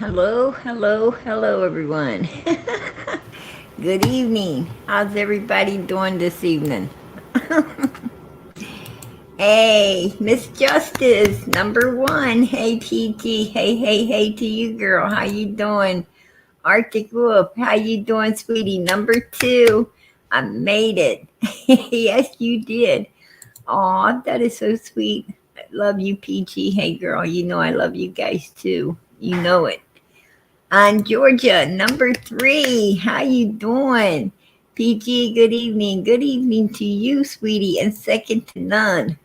Hello, everyone. Good evening. How's everybody doing this evening? Hey, Miss Justice, number one. Hey, PG. Hey to you, girl. How you doing? Arctic Wolf, how you doing, sweetie? Number two. I made it. Yes, you did. Aw, that is so sweet. I love you, PG. Hey, girl, you know I love you guys too. You know it. On Georgia, number three. How you doing? PG, good evening. Good evening to you, sweetie, and second to none.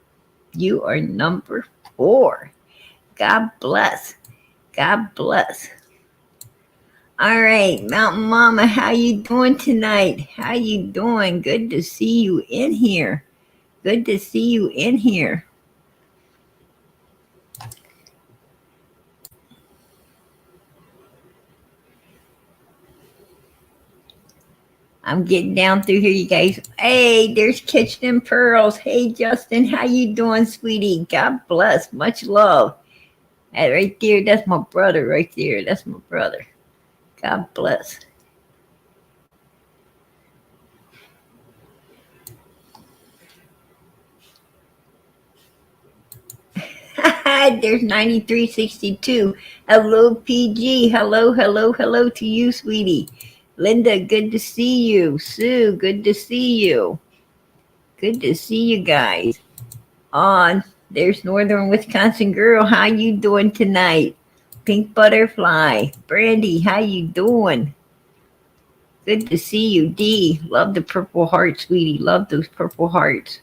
You are number four. God bless. God bless. All right, Mountain Mama, how you doing tonight? How you doing? Good to see you in here. Good to see you in here. I'm getting down through here, you guys. Hey, there's Kitchen and Pearls. Hey, Justin, how you doing, sweetie? God bless. Much love. That right there, that's my brother right there. That's my brother. God bless. There's 9362. Hello, PG. Hello to you, sweetie. Linda, good to see you. Sue, good to see you. Good to see you guys. On there's Northern Wisconsin girl. How you doing tonight? Pink butterfly. Brandy, how you doing? Good to see you. D, love the purple heart, sweetie. Love those purple hearts.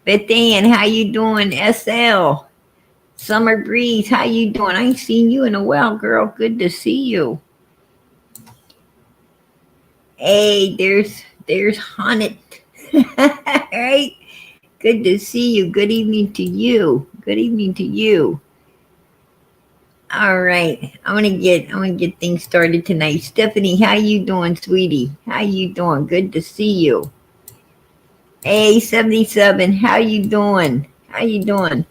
Beth Ann, how you doing? SL. Summer Breeze, how you doing? I ain't seen you in a while, girl. Good to see you. Hey, there's Haunted. Right? Good to see you. Good evening to you. Good evening to you. All right. I'm gonna get things started tonight. Stephanie, how you doing, sweetie? How you doing? Good to see you. Hey, 77, how you doing? How you doing?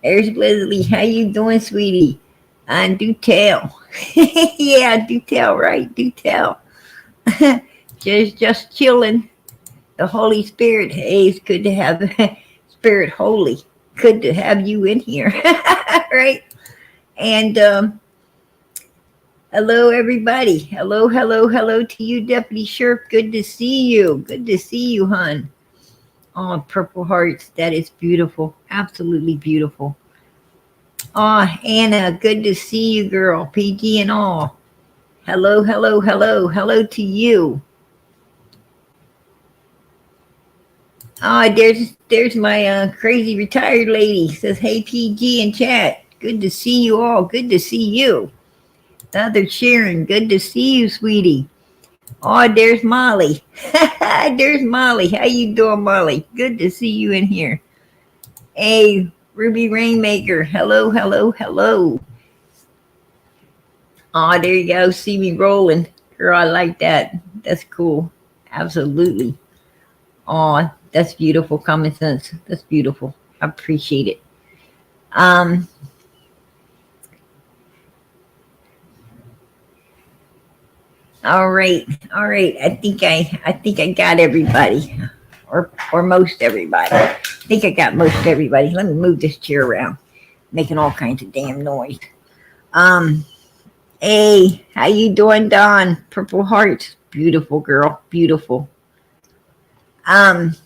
There's Leslie, how you doing, sweetie? And do tell. Yeah, do tell, right? Do tell. just chilling. The Holy Spirit. Hey, it's good to have Spirit Holy. Good to have you in here. Right? And hello, everybody. Hello to you, Deputy Sheriff. Good to see you. Good to see you, hon. Oh, Purple Hearts. That is beautiful. Absolutely beautiful. Oh, Anna. Good to see you, girl. PG and all. Hello. Hello to you. Oh, there's my crazy retired lady. Says, hey, PG in chat. Good to see you all. Good to see you. The other Sharon. Good to see you, sweetie. Oh, there's Molly. There's Molly. How you doing, Molly? Good to see you in here. Hey, Ruby Rainmaker. Hello. Oh, there you go. See me rolling. Girl, I like that. That's cool. Absolutely. Oh, that's beautiful. Common sense. That's beautiful. I appreciate it. Um, all right. I think I got everybody. Or most everybody. I think I got most everybody. Let me move this chair around. Making all kinds of damn noise. Um, hey, how you doing, Dawn? Purple Hearts. Beautiful girl. Beautiful. Um,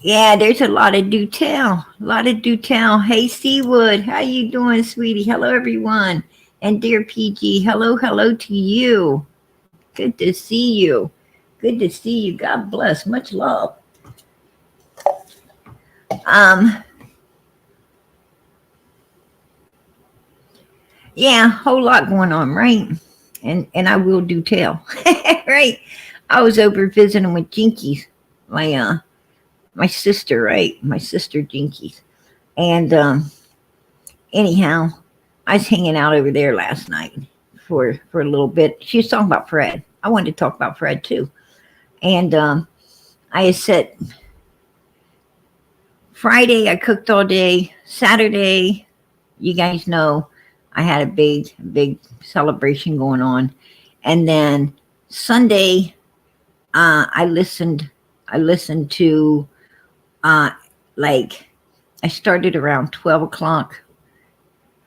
yeah, there's a lot of do tell. A lot of do tell. Hey, Seawood, how you doing, sweetie? Hello, everyone. And dear PG, hello to you. Good to see you. Good to see you. God bless. Much love. Um, yeah, whole lot going on, right? And I will do tell. Right. I was over visiting with Jinkies, my sister, right? My sister Jinkies. And anyhow, I was hanging out over there last night for a little bit. She was talking about Fred. I wanted to talk about Fred too. And I had said Friday I cooked all day. Saturday, you guys know, I had a big celebration going on. And then Sunday, I listened to, uh, like, I started around 12 o'clock.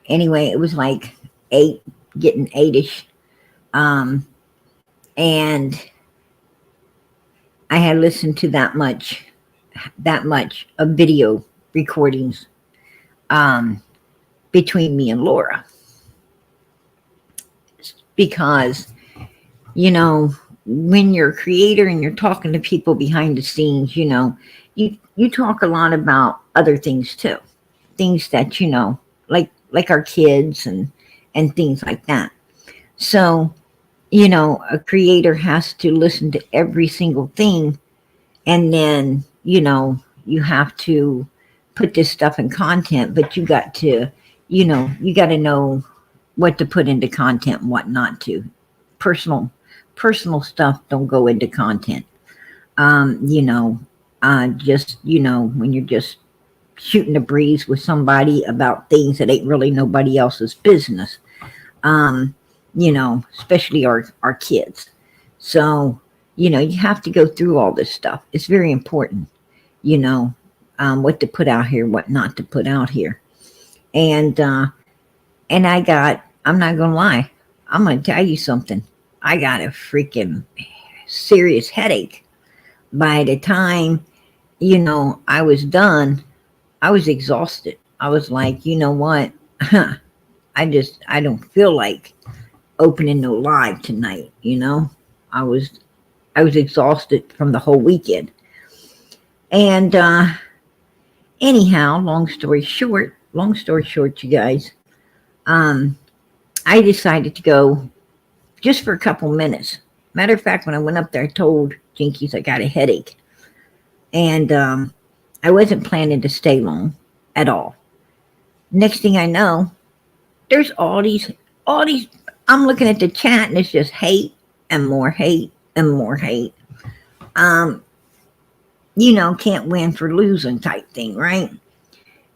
Anyway, it was like 8, getting 8ish. Um, and I had listened to that much of video recordings, um, between me and Lora, because when you're a creator and you're talking to people behind the scenes, you talk a lot about other things too, things that like our kids and things like that. So a creator has to listen to every single thing, and then you have to put this stuff in content, but you got to know what to put into content and what not to. Personal stuff don't go into content. Just when you're just shooting a breeze with somebody about things that ain't really nobody else's business. Especially our kids. So you have to go through all this stuff. It's very important. You know, what to put out here, what not to put out here, and I'm not gonna lie. I'm gonna tell you something. I got a freaking serious headache. By the time, I was done, I was exhausted. I was like, you know what? I don't feel like opening no live tonight, I was I was exhausted from the whole weekend. And anyhow, long story short, you guys, um, I decided to go just for a couple minutes. Matter of fact, when I went up there, I told Jinkies I got a headache. And I wasn't planning to stay long at all. Next thing I know, there's all these, I'm looking at the chat and it's just hate and more hate and more hate. Um, can't win for losing type thing, right?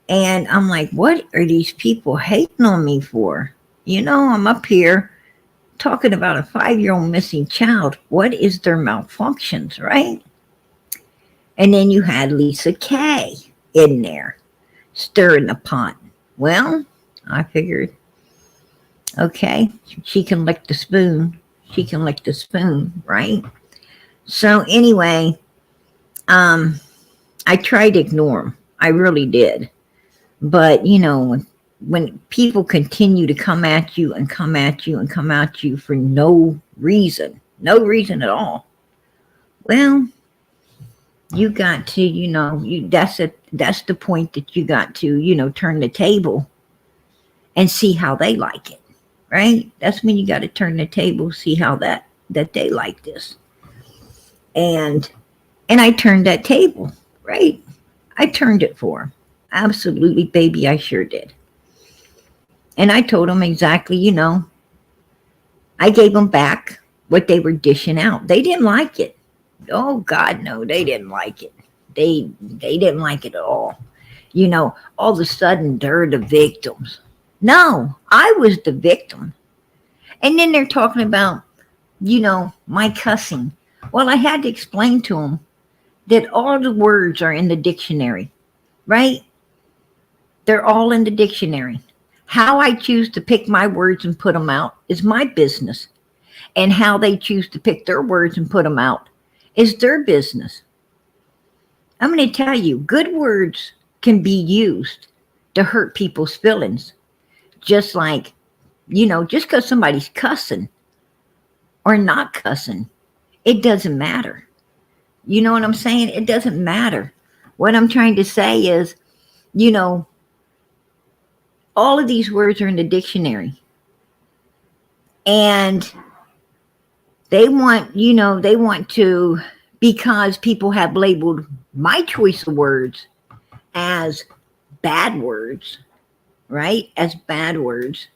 And I'm like, what are these people hating on me for? I'm up here talking about a 5-year-old missing child. What is their malfunctions, right? And then you had Lisa K in there stirring the pot. Well, I figured, okay, she can lick the spoon. She can lick the spoon, right? So anyway, I tried to ignore them. I really did. But when people continue to come at you and come at you and come at you for no reason at all, well, you got to, that's the point that you got to, turn the table and see how they like it, right? That's when you got to turn the table, see how that they like this. And I turned that table, right? I turned it for them. Absolutely, baby, I sure did. And I told them exactly, I gave them back what they were dishing out. They didn't like it. Oh God, no, they didn't like it. They didn't like it at all. All of a sudden they're the victims. No, I was the victim. And then they're talking about, my cussing. Well, I had to explain to them that all the words are in the dictionary, right? They're all in the dictionary. How I choose to pick my words and put them out is my business. And how they choose to pick their words and put them out is their business. I'm going to tell you, good words can be used to hurt people's feelings. Just like, just because somebody's cussing or not cussing, it doesn't matter. You know what I'm saying? It doesn't matter. What I'm trying to say is, all of these words are in the dictionary. And they want to, because people have labeled my choice of words as bad words, right? As bad words.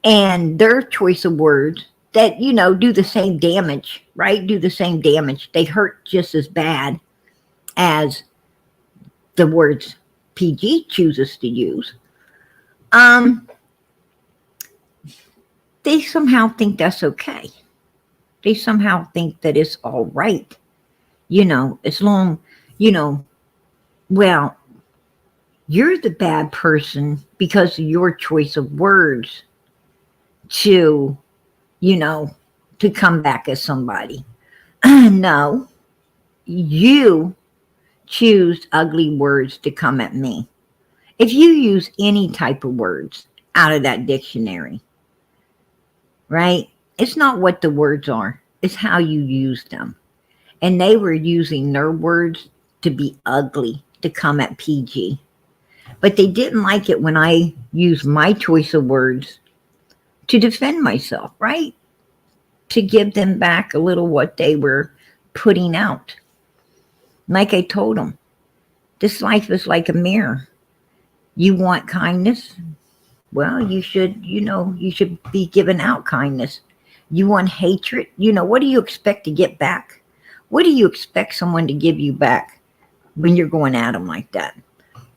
And their choice of words that, do the same damage, right? Do the same damage. They hurt just as bad as the words PG chooses to use. they somehow think that's okay. They somehow think that it's all right. As long, you know, well, you're the bad person because of your choice of words to, you know, to come back as somebody. No, you choose ugly words to come at me. If you use any type of words out of that dictionary, right? It's not what the words are, it's how you use them. And they were using their words to be ugly to come at PG. But they didn't like it when I used my choice of words to defend myself, right? To give them back a little what they were putting out. Like I told them, this life is like a mirror. You want kindness? Well, you should be giving out kindness. You want hatred? What do you expect to get back? What do you expect someone to give you back when you're going at them like that?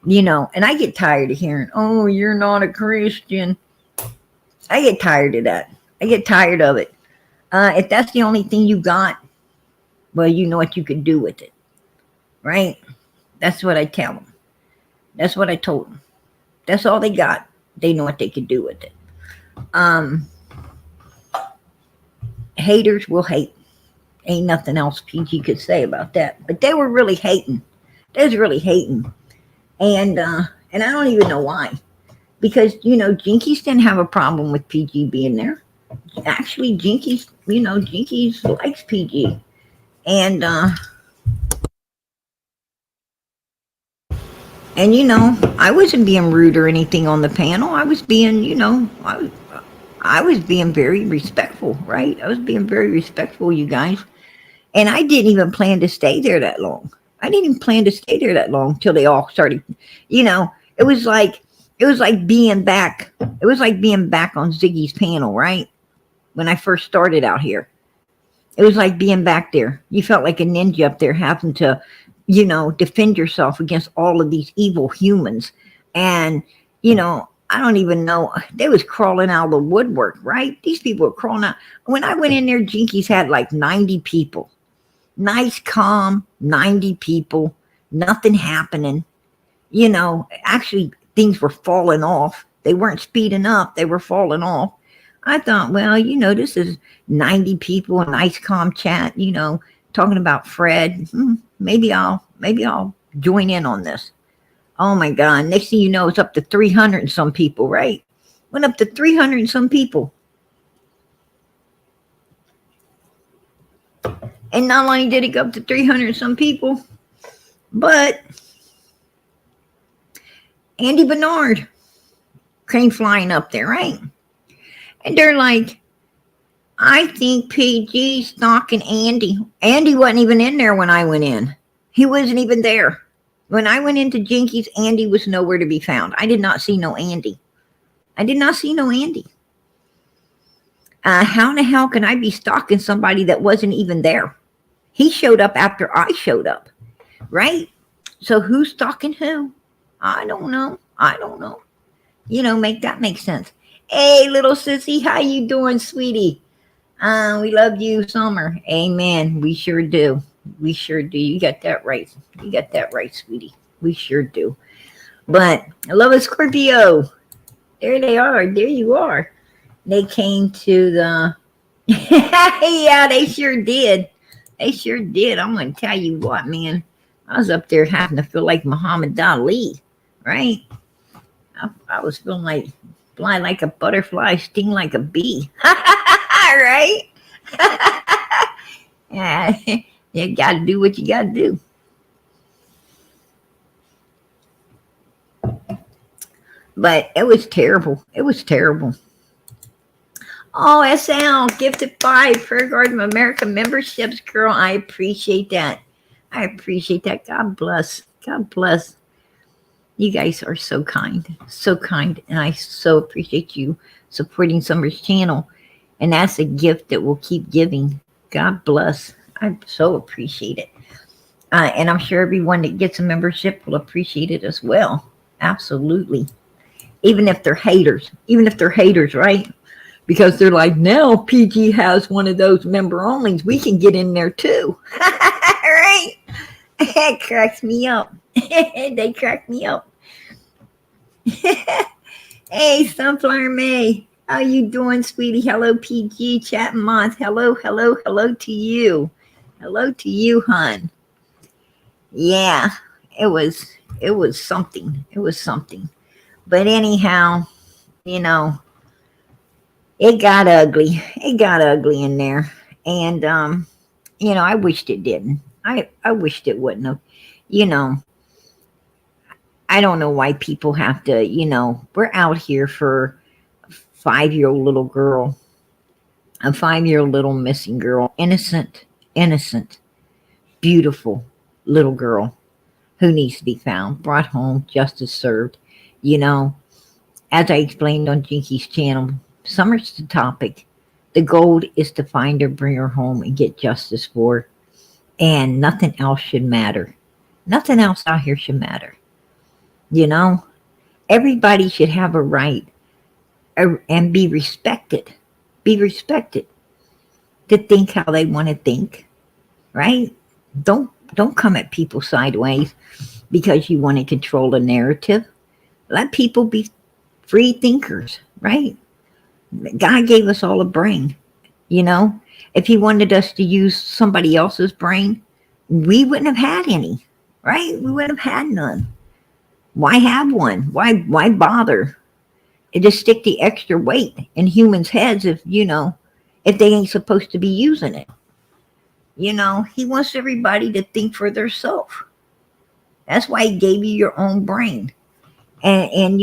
And I get tired of hearing, oh, you're not a Christian. I get tired of that. I get tired of it. If that's the only thing you got, well, you know what you can do with it, right? That's what I tell them. That's what I told them. That's all they got. They know what they could do with it. Haters will hate. Ain't nothing else PG could say about that. But they were really hating. They was really hating. And I don't even know why. Because, Jinkies didn't have a problem with PG being there. Actually, Jinkies likes PG. And I wasn't being rude or anything on the panel. I was being, I was being very respectful, right? I was being very respectful, you guys. And I didn't even plan to stay there that long. I didn't even plan to stay there that long till they all started, it was like being back. It was like being back on Ziggy's panel, right? When I first started out here. It was like being back there. You felt like a ninja up there having to, defend yourself against all of these evil humans. And, I don't even know. They was crawling out of the woodwork, right? These people were crawling out. When I went in there, Jinkies had like 90 people. Nice, calm, 90 people. Nothing happening. Actually, things were falling off. They weren't speeding up. They were falling off. I thought, well, this is 90 people, a nice calm chat, talking about Fred. Maybe I'll join in on this. Oh my God. Next thing you know, it's up to 300 and some people, right? Went up to 300 and some people. And not only did it go up to 300 and some people, but Andy Bernard came flying up there, right? And they're like, I think PG's stalking Andy. Andy wasn't even in there when I went in. He wasn't even there. When I went into Jinkies, Andy was nowhere to be found. I did not see no Andy. I did not see no Andy. How in the hell can I be stalking somebody that wasn't even there? He showed up after I showed up, right? So who's stalking who? I don't know. Make that make sense. Hey, little sissy, how you doing, sweetie? We love you, Summer. Amen. We sure do. We sure do. You got that right. You got that right, sweetie. We sure do. But I love a Scorpio. There they are. There you are. They came to the... yeah, they sure did. They sure did. I'm going to tell you what, man. I was up there having to feel like Muhammad Ali, right? I was feeling like fly like a butterfly, sting like a bee. Right? Yeah, you got to do what you got to do. But it was terrible. It was terrible. Oh, SL, gifted 5 Prayer Garden of America memberships, girl. I appreciate that. I appreciate that. God bless. God bless. You guys are so kind. So kind. And I so appreciate you supporting Summer's channel. And that's a gift that we'll keep giving. God bless. I so appreciate it. And I'm sure everyone that gets a membership will appreciate it as well. Absolutely. Even if they're haters. Even if they're haters, right? because they're like, now PG has one of those member onlys. We can get in there too. Right? It cracks me up. They crack me up. Hey, Sunflower May. How you doing, sweetie? Hello, PG. Chat Moth. Hello, hello, hello to you. Hello to you, hun. Yeah, it was something. It was something. But anyhow, you know, it got ugly. It got ugly in there. And I wished it didn't. I wished it wouldn't have. You know, I don't know why people have to, we're out here for a 5-year-old little girl, a 5-year-old little missing girl, innocent, beautiful little girl who needs to be found, brought home, justice served. You know, as I explained on Jinky's channel, summer's the topic. The goal is to find her, bring her home, and get justice for her. And nothing else should matter. Nothing else out here should matter. You know, everybody should have a right and be respected. Be respected to think how they want to think, right? Don't come at people sideways because you want to control a narrative. Let people be free thinkers, right? God gave us all a brain, you know. If he wanted us to use somebody else's brain, we wouldn't have had any, right? We wouldn't have had none. Why have one? Why bother? It just stick the extra weight in humans' heads if they ain't supposed to be using it. He wants everybody to think for themselves. That's why he gave you your own brain. And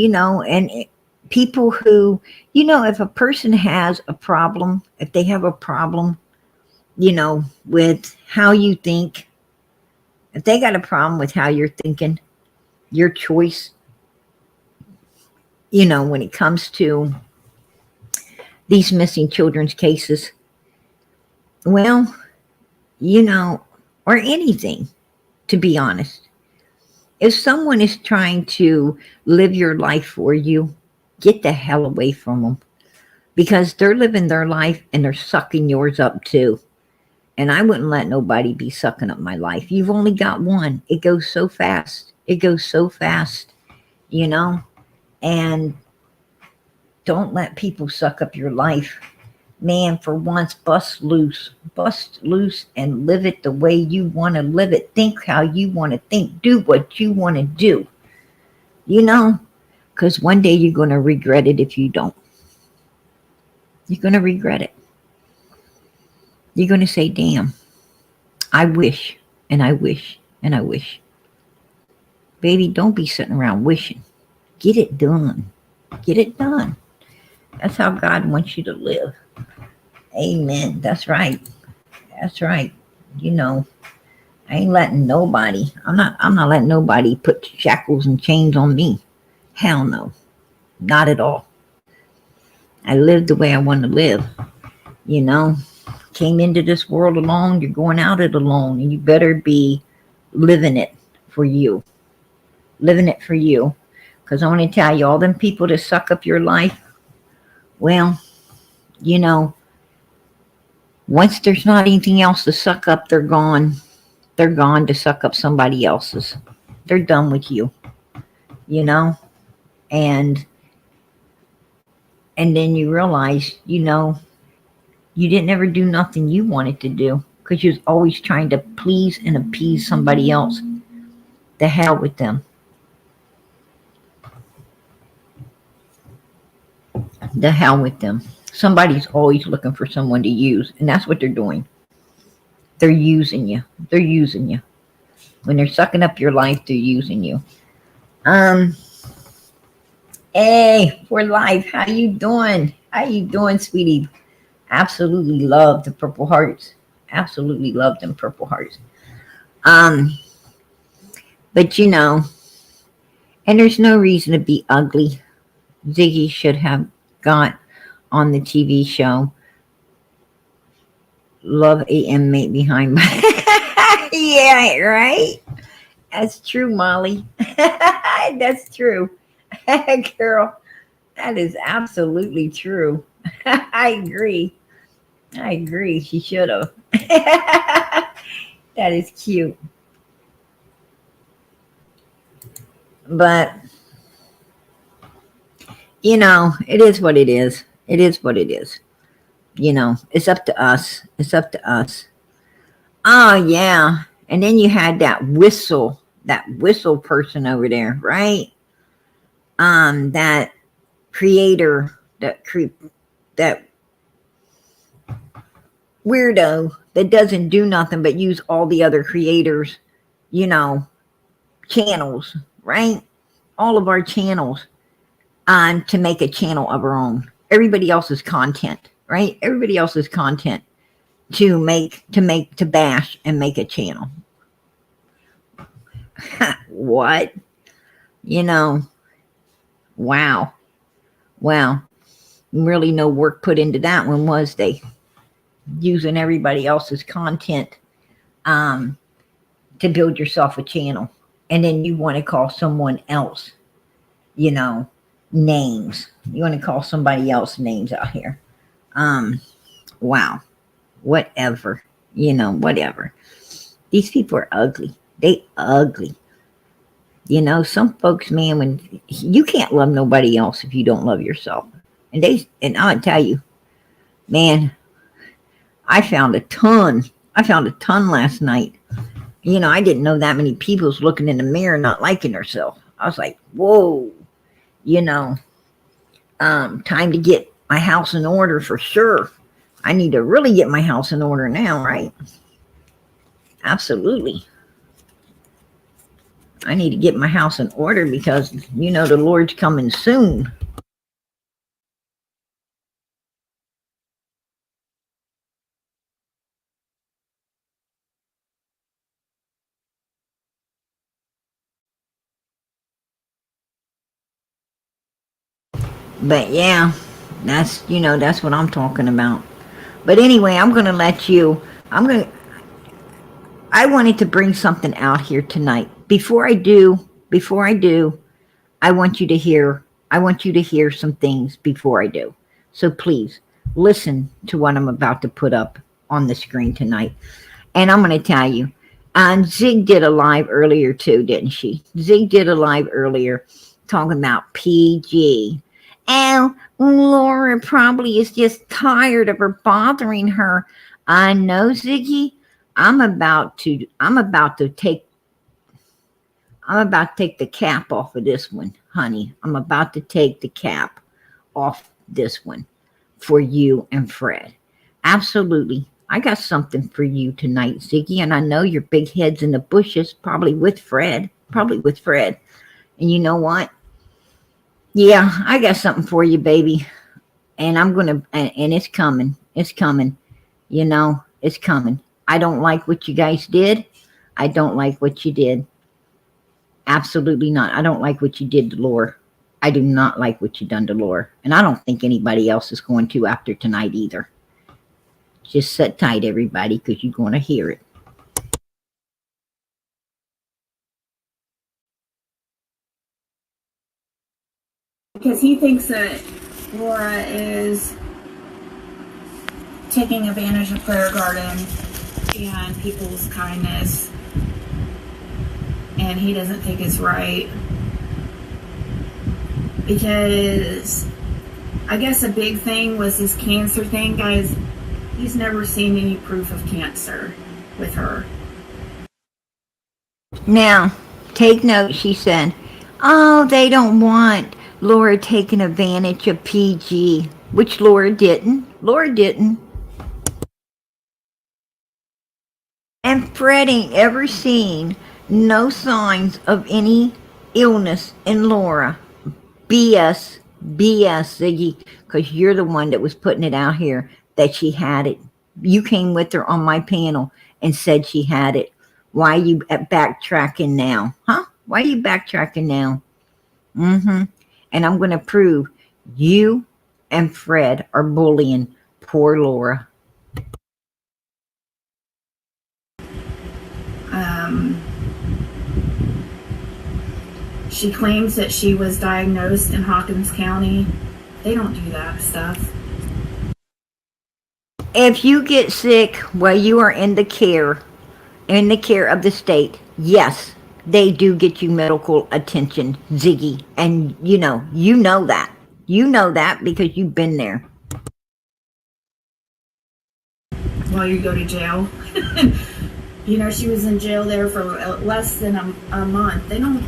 people who, if a person has a problem, if they have a problem, with how you think, if they got a problem with how you're thinking, your choice, when it comes to these missing children's cases, well, or anything, to be honest. If someone is trying to live your life for you, get the hell away from them, because they're living their life and they're sucking yours up too. And I wouldn't let nobody be sucking up my life. You've only got one. It goes so fast. It goes so fast, and don't let people suck up your life. Man, for once, bust loose and live it the way you want to live it. Think how you want to think. Do what you want to do, because one day you're going to regret it if you don't. You're going to regret it. You're going to say, damn, I wish, and I wish, and I wish. Baby, don't be sitting around wishing. Get it done. Get it done. That's how God wants you to live. Amen. That's right. That's right. I ain't letting nobody, I'm not letting nobody put shackles and chains on me. Hell no. Not at all. I live the way I want to live. Came into this world alone, you're going out it alone, and you better be living it for you. Living it for you. Because I want to tell you, all them people that suck up your life, well, once there's not anything else to suck up, they're gone. They're gone to suck up somebody else's. They're done with you. And then you realize, you didn't ever do nothing you wanted to do because you was always trying to please and appease somebody else. The hell with them. The hell with them. Somebody's always looking for someone to use, and that's what they're doing. They're using you. They're using you. When they're sucking up your life, they're using you. Hey, we're live. How you doing? How you doing, sweetie? Absolutely love the purple hearts. Absolutely love them purple hearts. But and there's no reason to be ugly. Ziggy should have got on the TV show Love AM Mate Behind My Yeah, right? That's true, Molly. That's true. Girl, that is absolutely true. I agree. I agree. She should have. That is cute. But, it is what it is. It is what it is. It's up to us. It's up to us. Oh, yeah. And then you had that whistle person over there, right? That creator, that weirdo that doesn't do nothing but use all the other creators, you know, channels, right? All of our channels on to make a channel of our own. Everybody else's content, right? Everybody else's content to bash and make a channel. What? You know, wow. Wow. Really no work put into that one, was they? Using everybody else's content um, to build yourself a channel. And then you want to call someone else, you know, names. You want to call somebody else names out here. Wow. Whatever. Whatever. These people are ugly. They ugly. Some folks, man, when you can't love nobody else if you don't love yourself. And I'll tell you, man, I found a ton. I found a ton last night. I didn't know that many people's looking in the mirror not liking herself. I was like, whoa, time to get my house in order for sure. I need to really get my house in order now, right? Absolutely. I need to get my house in order because, the Lord's coming soon. But yeah, that's what I'm talking about. But anyway, I'm going to let you, I wanted to bring something out here tonight. Before I do, I want you to hear some things before I do. So please listen to what I'm about to put up on the screen tonight. And I'm going to tell you, Zig did a live earlier too, didn't she? Zig did a live earlier talking about PG. And Lora probably is just tired of her bothering her. I know, Ziggy. I'm about to take the cap off of this one, honey. I'm about to take the cap off this one for you and Fred. Absolutely. I got something for you tonight, Ziggy, and I know your big head's in the bushes, probably with Fred. And you know what? Yeah, I got something for you, baby. And and it's coming. It's coming. It's coming. I don't like what you guys did. I don't like what you did. Absolutely not. I don't like what you did to Lora. I do not like what you done to Lora. And I don't think anybody else is going to after tonight either. Just sit tight, everybody, because you're going to hear it. Because he thinks that Lora is taking advantage of Prayer Garden and people's kindness, and he doesn't think it's right. Because I guess a big thing was this cancer thing, guys. He's never seen any proof of cancer with her. Now, take note, she said, oh, they don't want Lora taking advantage of PG, which Lora didn't. And Fred ain't ever seen no signs of any illness in Lora. BS, Ziggy, because you're the one that was putting it out here that she had it. You came with her on my panel and said she had it. Why are you backtracking now? Huh? Why are you backtracking now? And I'm going to prove you and Fred are bullying poor Lora. She claims that she was diagnosed in Hawkins County. They don't do that stuff. If you get sick while you are in the care of the state, yes, they do get you medical attention, Ziggy. And you know that. You know that because you've been there. While you go to jail. She was in jail there for less than a month. They don't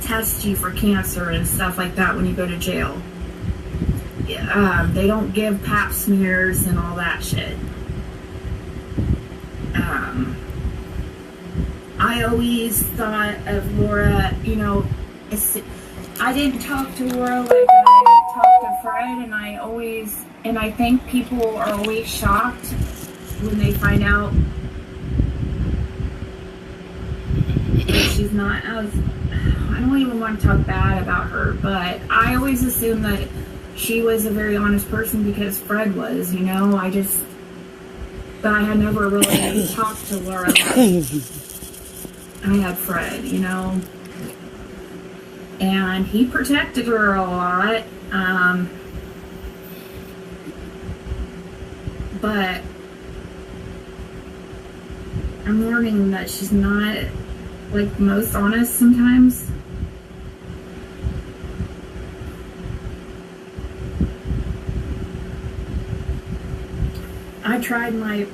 test you for cancer and stuff like that when you go to jail. They don't give pap smears and all that shit. I always thought of Lora, I didn't talk to Lora like I talked to Fred, and I think people are always shocked when they find out that she's not as, I don't even want to talk bad about her, but I always assumed that she was a very honest person because Fred was, but I had never really talked to Lora. I had Fred, and he protected her a lot, but I'm learning that she's not like the most honest sometimes. I tried my...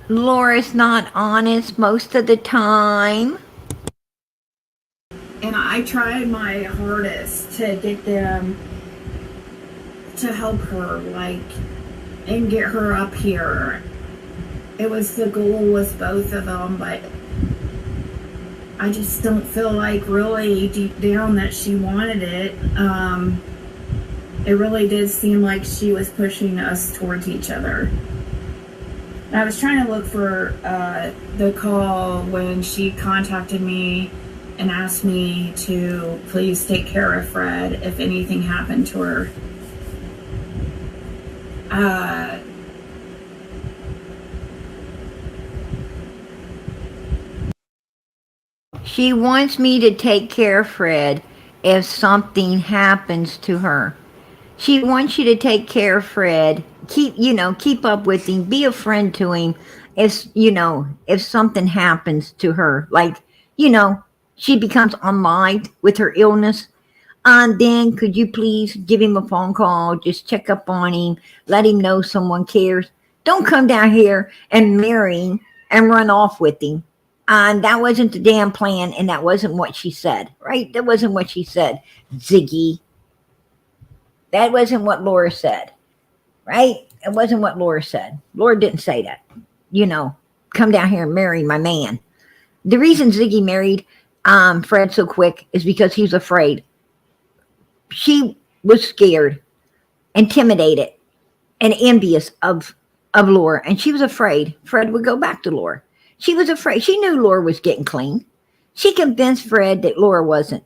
Laura's not honest most of the time. And I tried my hardest to get them to help her, and get her up here. The goal was both of them, but I just don't feel like really deep down that she wanted it. It really did seem like she was pushing us towards each other. I was trying to look for the call when she contacted me and asked me to please take care of Fred if anything happened to her. She wants me to take care of Fred if something happens to her. She wants you to take care of Fred. Keep up with him. Be a friend to him. If something happens to her, she becomes online with her illness. And then could you please give him a phone call? Just check up on him. Let him know someone cares. Don't come down here and marry him and run off with him. And that wasn't the damn plan, and that wasn't what she said, right? That wasn't what she said, Ziggy. That wasn't what Lora said, right? It wasn't what Lora said. Lora didn't say that. Come down here and marry my man. The reason Ziggy married Fred so quick is because he was afraid. She was scared, intimidated, and envious of Lora, and she was afraid Fred would go back to Lora. She was afraid. She knew Lora was getting clean. She convinced Fred that Lora wasn't,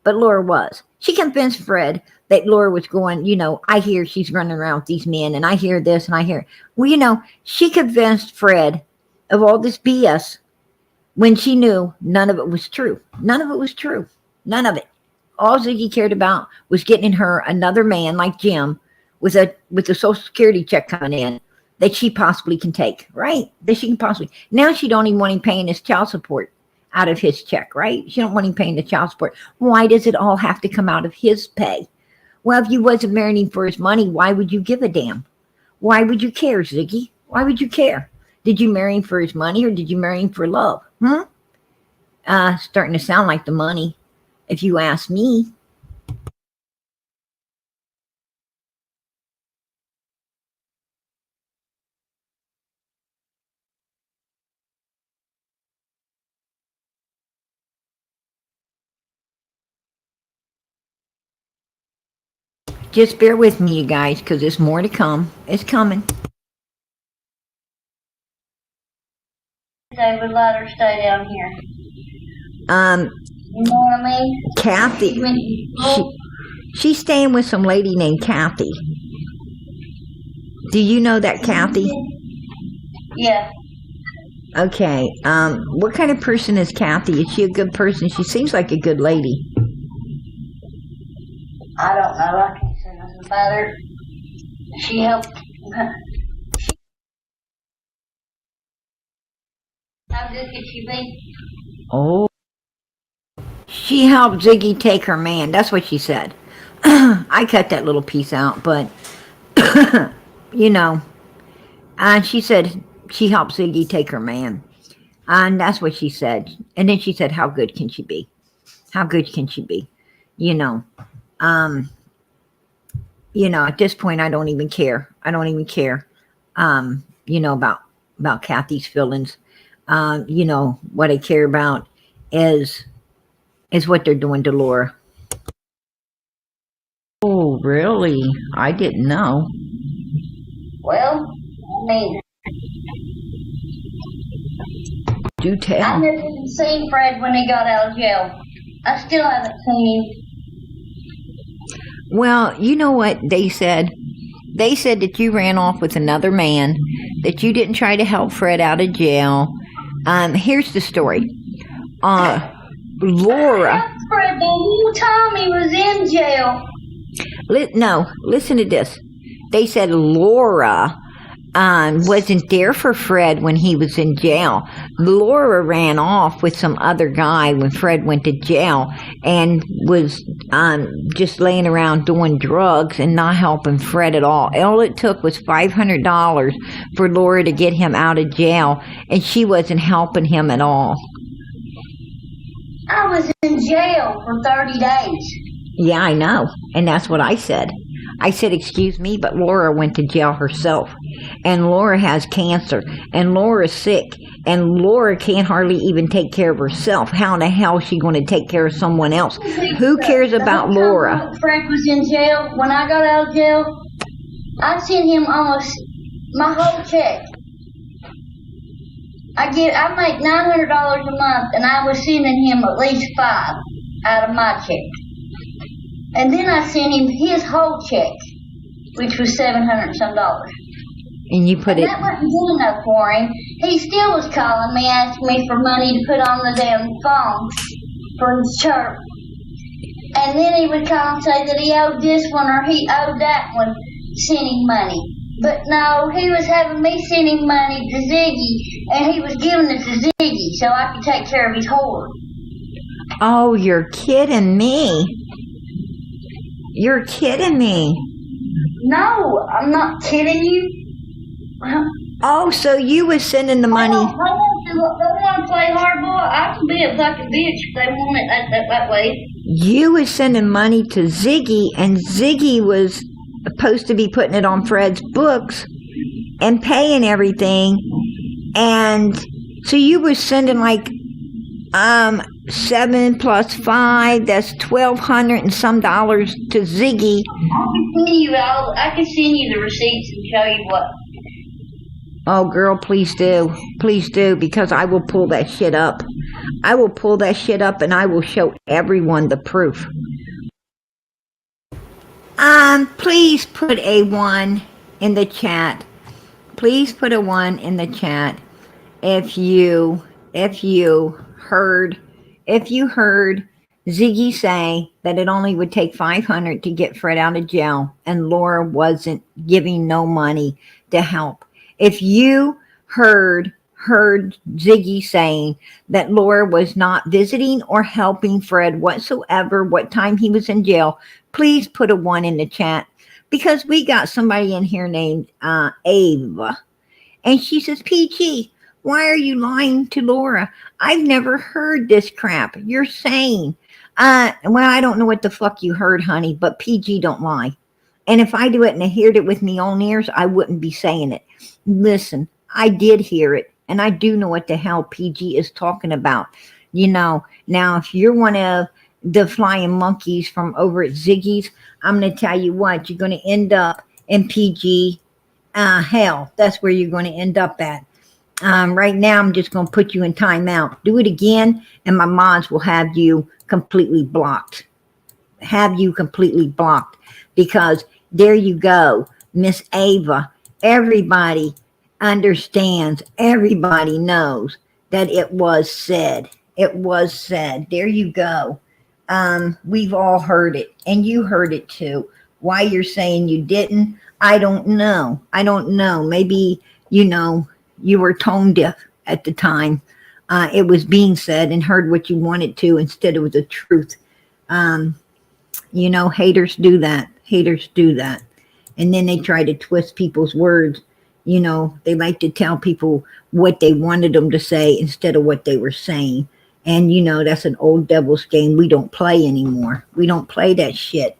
but Lora was. She convinced Fred that Lora was going, I hear she's running around with these men, and I hear this, and I hear... Well, she convinced Fred of all this BS when she knew none of it was true. None of it was true. None of it. All Ziggy cared about was getting her another man like Jim with a Social Security check coming in that she possibly can take, right? That she can possibly... Now she don't even want him paying his child support out of his check, right? She don't want him paying the child support. Why does it all have to come out of his pay? Well, if you wasn't marrying him for his money, why would you give a damn? Why would you care, Ziggy? Why would you care? Did you marry him for his money or did you marry him for love? Starting to sound like the money, if you ask me. Just bear with me, you guys, because there's more to come. It's coming. I would let her stay down here. You know what I mean? Kathy. She's staying with some lady named Kathy. Do you know that Kathy? Yeah. Okay. What kind of person is Kathy? Is she a good person? She seems like a good lady. I don't know. I can't say nothing about her. She How good could she be? Oh. She helped Ziggy take her man. That's what she said. I cut that little piece out, but, you know, and she said she helped Ziggy take her man. And that's what she said. And then she said, how good can she be? How good can she be? You know, um, at this point, I don't even care. I don't even care, about Kathy's feelings. What I care about is what they're doing to Laura. Oh, really? I didn't know. Well, I mean, Do I tell. never even seen Fred when he got out of jail. I still haven't seen him. Well, you know what they said? They said that you ran off with another man, that you didn't try to help Fred out of jail. Here's the story. Laura. I Fred the whole time he was in jail. No, listen to this. They said Laura wasn't there for Fred when he was in jail. Laura ran off with some other guy when Fred went to jail and was just laying around doing drugs and not helping Fred at all. All it took was $500 for Laura to get him out of jail, and she wasn't helping him at all. I was in jail for 30 days. Yeah, I know. And that's what I said. I said, excuse me, but Laura went to jail herself. And Laura has cancer. And Laura's sick. And Laura can't hardly even take care of herself. How in the hell is she going to take care of someone else? Who cares about Laura? When Fred was in jail, when I got out of jail, I sent him almost my whole check. I make $900 a month, and I was sending him at least $5 out of my check. And then I sent him his whole check, which was $700 and some. And you put and it... that wasn't good enough for him. He still was calling me, asking me for money to put on the damn phone for his church. And then he would call and say that he owed this one or he owed that one, sending money. But no, he was having me sending money to Ziggy, and he was giving it to Ziggy so I could take care of his whore. Oh, you're kidding me. You're kidding me. No, I'm not kidding you. Oh, so you was sending the money... They want to play hardball. I can be a fucking bitch if they want it that way. You was sending money to Ziggy, and Ziggy was supposed to be putting it on Fred's books and paying everything. And so you was sending like 7 plus 5, that's $1,200 and some dollars to Ziggy. I can send you the receipts and show you what. Oh, girl, please do. Please do, because I will pull that shit up. I will pull that shit up and I will show everyone the proof. Please put a 1 in the chat. Please put a 1 in the chat if you heard Ziggy say that it only would take $500 to get Fred out of jail and Laura wasn't giving no money to help. If you heard Ziggy saying that Laura was not visiting or helping Fred whatsoever what time he was in jail, please put a 1 in the chat, because we got somebody in here named Ava, and she says, PG, why are you lying to Laura? I've never heard this crap you're saying. Well, I don't know what the fuck you heard, honey, but PG don't lie. And if I do it and I heard it with me own ears, I wouldn't be saying it. Listen, I did hear it, and I do know what the hell PG is talking about. Now, if you're one of the flying monkeys from over at Ziggy's, I'm going to tell you what, you're going to end up in PG hell. That's where you're going to end up at. Right now, I'm just going to put you in timeout. Do it again, and my mods will have you completely blocked. Because there you go, Miss Ava. Everybody understands, everybody knows that it was said. It was said. There you go. We've all heard it, and you heard it too. Why you're saying you didn't, I don't know. Maybe, you were tone deaf at the time. it was being said and heard what you wanted to instead of the truth. Um, haters do that. Haters do that. And then they try to twist people's words. They like to tell people what they wanted them to say instead of what they were saying. And, that's an old devil's game we don't play anymore. We don't play that shit.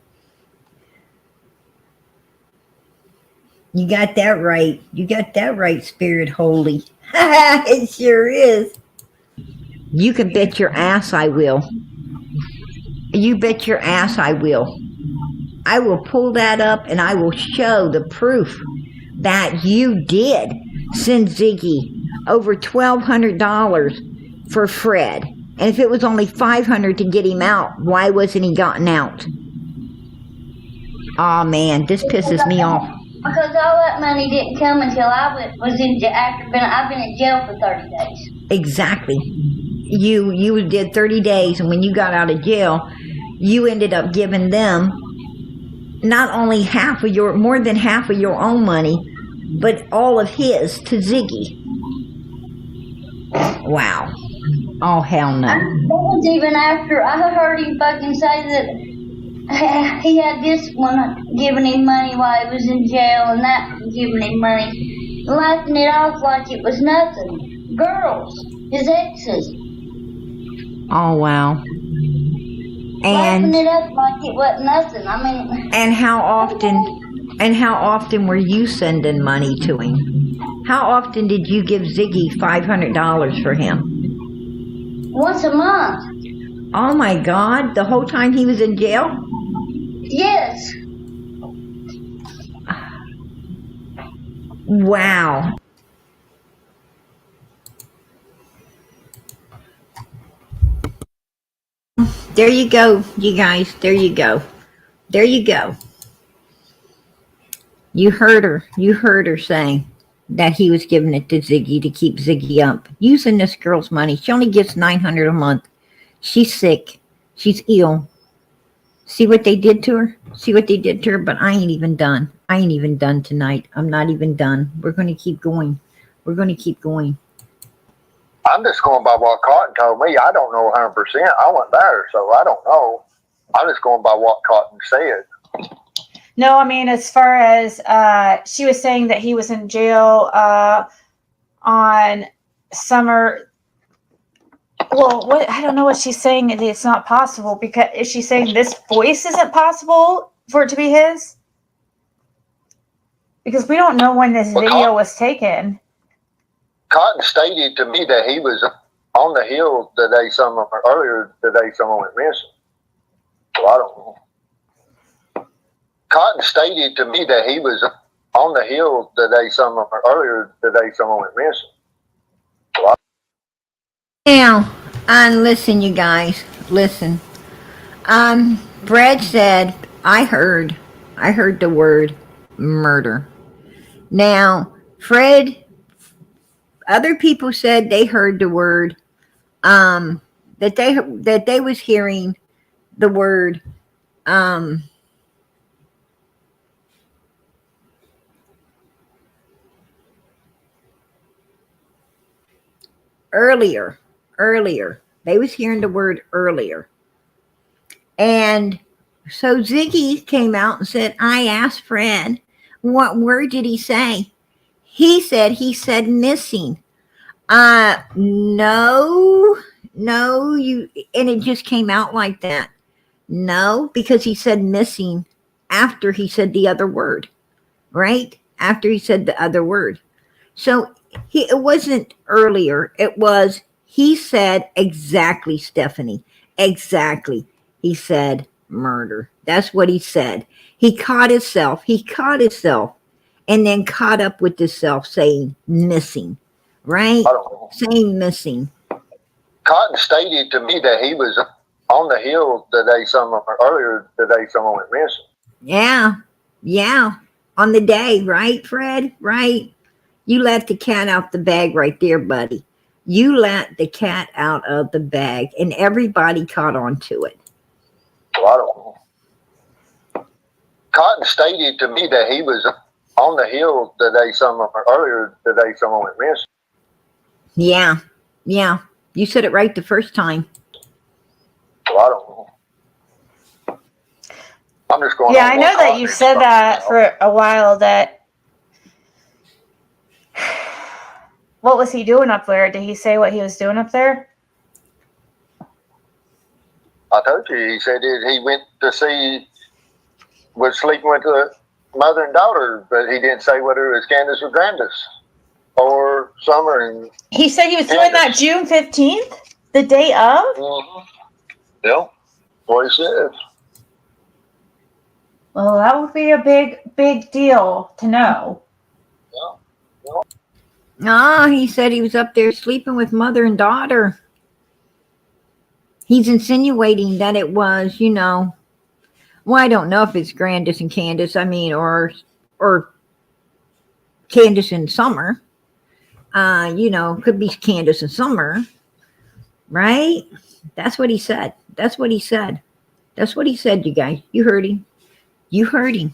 You got that right. You got that right, Spirit Holy. It sure is. You can bet your ass I will. You bet your ass I will. I will pull that up and I will show the proof that you did send Ziggy over $1,200 for Fred. And if it was only $500 to get him out, why wasn't he gotten out? Oh man, this pisses me off. Because all that money didn't come until was in jail. I've been in jail for 30 days. Exactly. You did 30 days, and when you got out of jail, you ended up giving them not only more than half of your own money, but all of his to Ziggy. Wow. Oh, hell no. That was even after I heard him fucking say that he had this one giving him money while he was in jail and that giving him money. Laughing it off like it was nothing. Girls, his exes. Oh, wow. Laughing it up like it wasn't nothing. I mean... And how often were you sending money to him? How often did you give Ziggy $500 for him? Once a month. Oh my God, the whole time he was in jail? Yes. Wow. There you go, you guys. There you go. There you go. You heard her. You heard her saying that he was giving it to Ziggy to keep Ziggy up. Using this girl's money. She only gets $900 a month. She's sick. She's ill. See what they did to her? See what they did to her? But I ain't even done. I ain't even done tonight. I'm not even done. We're going to keep going. We're going to keep going. I'm just going by what Cotton told me. I don't know 100%. I wasn't there, so I don't know. I'm just going by what Cotton said. No, I mean, as far as she was saying that he was in jail on summer. Well, I don't know what she's saying. It's not possible because is she saying this voice isn't possible for it to be his? Because we don't know when this video was taken. Cotton stated to me that he was on the hill the day someone went missing. So I don't know. Cotton stated to me that he was on the hill the day someone went missing. So Now, listen, you guys, listen. Brad said, I heard the word murder. Now, Fred, other people said they heard the word, that they was hearing the word, earlier. They was hearing the word earlier. And so Ziggy came out and said, I asked Fred, what word did he say? He said missing. No, and it just came out like that. No, because he said missing after he said the other word, right? After he said the other word. So it wasn't earlier. It was, he said exactly, Stephanie, exactly. He said murder. That's what he said. He caught himself, and then caught up with himself saying missing, right? Saying missing. Cotton stated to me that he was on the hill the day someone went missing. Yeah. On the day, right, Fred? Right. You let the cat out the bag right there, buddy. You let the cat out of the bag, and everybody caught on to it. Well, I don't know. Cotton stated to me that he was on the hill the day someone went missing. Yeah. You said it right the first time. Well, I don't know. I'm just going. Yeah, on I what know that you Courtney said explained that now. for a while. That what was he doing up there? Did he say what he was doing up there? I told you, he said he went to see, was sleeping with the mother and daughter, but he didn't say whether it was Candace or Grandis or Summer and He said he was doing that Candace. June 15th, the day of. Mm-hmm. Yeah, what he said. Well, that would be a big deal to know. Ah, he said he was up there sleeping with mother and daughter. He's insinuating that it was, well, I don't know if it's Grandis and Candace, or Candace and Summer. Could be Candace and Summer, right? That's what he said. That's what he said. That's what he said, you guys. You heard him. You heard him.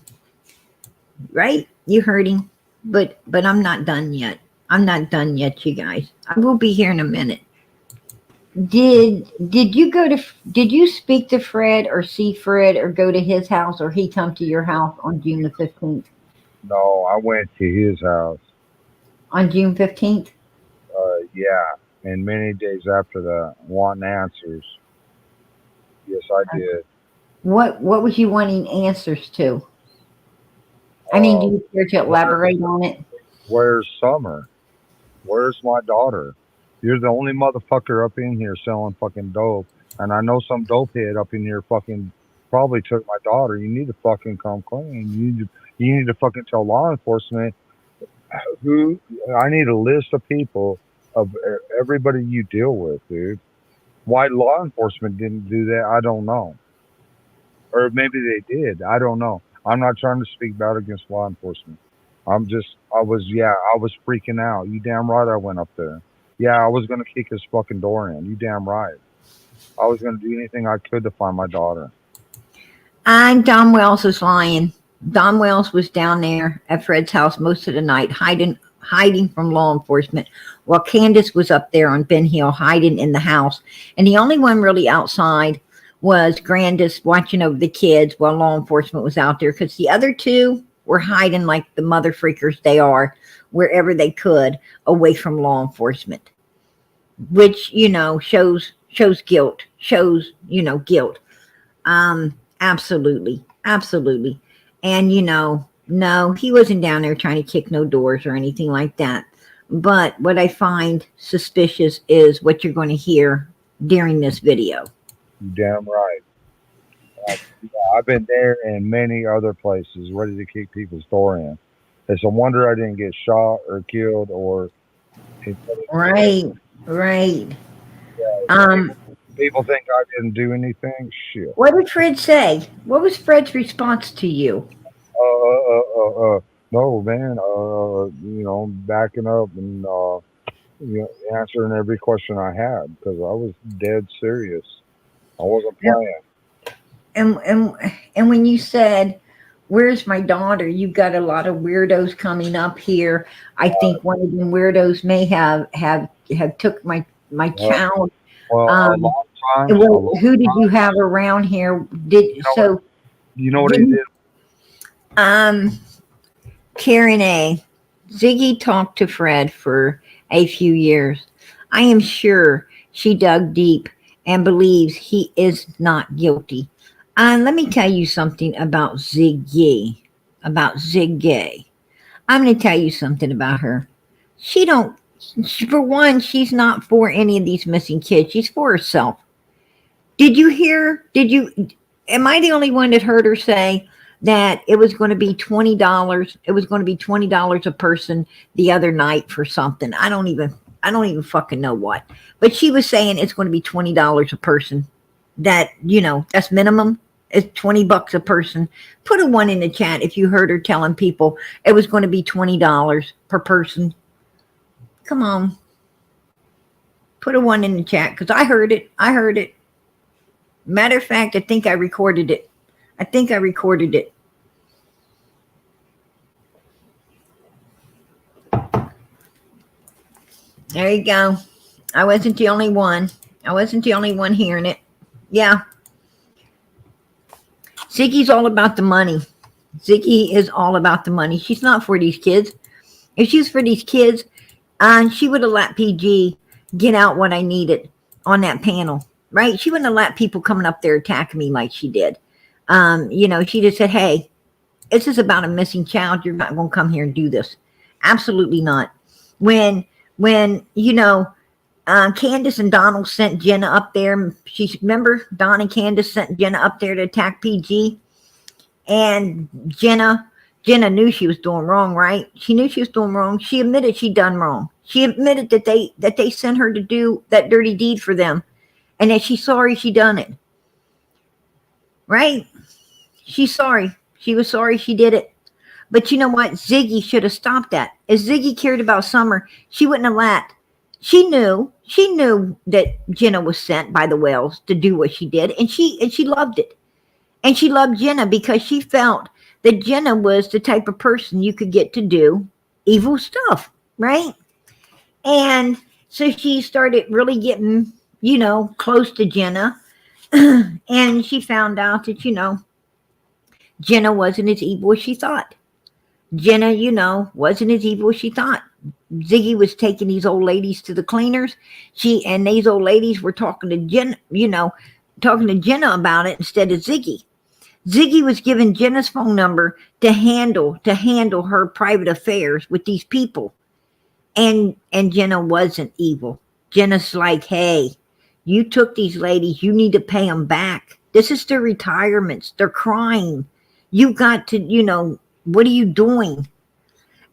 Right? You heard him. But I'm not done yet. I'm not done yet, you guys. I will be here in a minute. Did you speak to Fred or see Fred or go to his house or he come to your house on June the 15th? No, I went to his house. On June 15th? Yeah, and many days after that, wanting answers. Yes, I did. What was you wanting answers to? I mean, do Uh, you care to where, elaborate on it? where's Summer? Where's my daughter? You're the only motherfucker up in here selling fucking dope, and I know some dope head up in here fucking probably took my daughter. You need to fucking come clean. You need to fucking tell law enforcement who. I need a list of people of everybody you deal with, dude. Why law enforcement didn't do that, I don't know. Or maybe they did. I don't know. I'm not trying to speak bad against law enforcement. I was freaking out. You damn right I went up there. Yeah, I was going to kick his fucking door in. You damn right. I was going to do anything I could to find my daughter. And Don Wells is lying. Don Wells was down there at Fred's house most of the night, hiding from law enforcement, while Candace was up there on Ben Hill hiding in the house. And the only one really outside was Grandis watching over the kids while law enforcement was out there, because the other two were hiding like the mother freakers they are, wherever they could, away from law enforcement, which shows guilt, guilt. Absolutely. Absolutely. And no, he wasn't down there trying to kick no doors or anything like that. But what I find suspicious is what you're going to hear during this video. You damn right. I've been there and many other places ready to kick people's door in. It's a wonder I didn't get shot or killed or. Right. Um, People think I didn't do anything. Shit. what did Fred say? What was Fred's response to you? No, man. Backing up and answering every question I had because I was dead serious. I wasn't playing. And when you said, "Where's my daughter?" You got a lot of weirdos coming up here. I think one of them weirdos may have took my child. Well, a Um, long time. who did you have around here? You know what he did? Karen A. Ziggy talked to Fred for a few years. I am sure she dug deep and believes he is not guilty. And let me tell you something about Ziggy. I'm going to tell you something about her. For one, she's not for any of these missing kids. She's for herself. Am I the only one that heard her say that it was going to be $20? It was going to be $20 a person the other night for something. I don't even fucking know what. But she was saying it's going to be $20 a person. That, that's minimum. It's $20 a person. Put a 1 in the chat if you heard her telling people it was going to be $20 per person. Come on. Put a 1 in the chat because I heard it. Matter of fact, I think I recorded it. There you go. I wasn't the only one. I wasn't the only one hearing it. Yeah. Ziggy's all about the money. Ziggy is all about the money. She's not for these kids. If she was for these kids, she would have let PG get out what I needed on that panel, right? She wouldn't have let people coming up there attacking me like she did. She just said, hey, this is about a missing child. You're not going to come here and do this. Absolutely not. When Candace and Donald sent Jenna up there. Remember Don and Candace sent Jenna up there to attack PG, and Jenna knew she was doing wrong, right? She knew she was doing wrong. She admitted she done wrong. She admitted that they sent her to do that dirty deed for them, and that she's sorry she done it. Right? She's sorry. She was sorry she did it. But you know what? Ziggy should have stopped that. If Ziggy cared about Summer, she wouldn't have let. She knew that Jenna was sent by the Wells to do what she did, and she loved it. And she loved Jenna because she felt that Jenna was the type of person you could get to do evil stuff, right? And so she started really getting, close to Jenna. And she found out that, Jenna wasn't as evil as she thought. Jenna, wasn't as evil as she thought. Ziggy was taking these old ladies to the cleaners. And these old ladies were talking to Jenna, about it instead of Ziggy. Ziggy was given Jenna's phone number to handle her private affairs with these people. And Jenna wasn't evil. Jenna's like, hey, you took these ladies, you need to pay them back. This is their retirements. They're crying. You got to, what are you doing?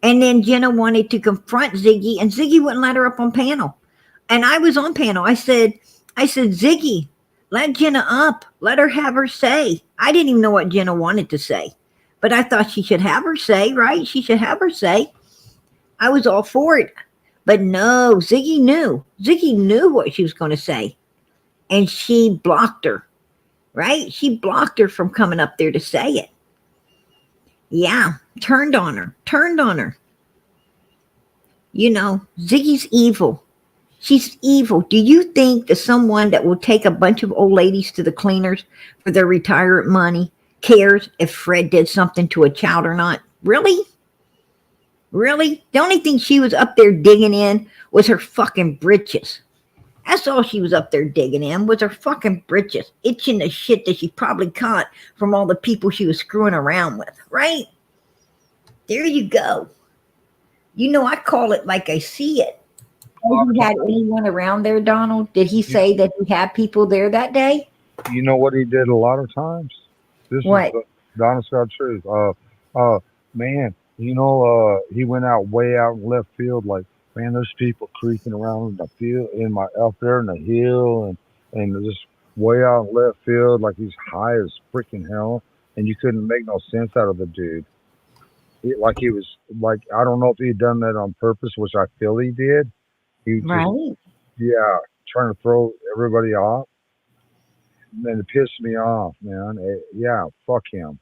And then Jenna wanted to confront Ziggy, and Ziggy wouldn't let her up on panel. And I was on panel. I said, Ziggy, let Jenna up. Let her have her say. I didn't even know what Jenna wanted to say, but I thought she should have her say, right? She should have her say. I was all for it. But no, Ziggy knew. Ziggy knew what she was going to say. And she blocked her, right? She blocked her from coming up there to say it. Yeah, turned on her. Ziggy's evil. She's evil. Do you think that someone that will take a bunch of old ladies to the cleaners for their retirement money cares if Fred did something to a child or not? Really? Really? The only thing she was up there digging in was her fucking britches. That's all she was up there digging in was her fucking britches, itching the shit that she probably caught from all the people she was screwing around with, right? There you go. I call it like I see it. Have you had anyone around there, Donald? Did he say that he had people there that day? You know what he did a lot of times? This What? is the honest God truth. Man, he went out way out in left field, like, man, there's people creeping around in the field, up there in the hill, and just way out in left field, like he's high as freaking hell, and you couldn't make no sense out of the dude. He was like, I don't know if he had done that on purpose, which I feel he did. He just, Right. yeah, trying to throw everybody off. And it pissed me off, man. Yeah, fuck him.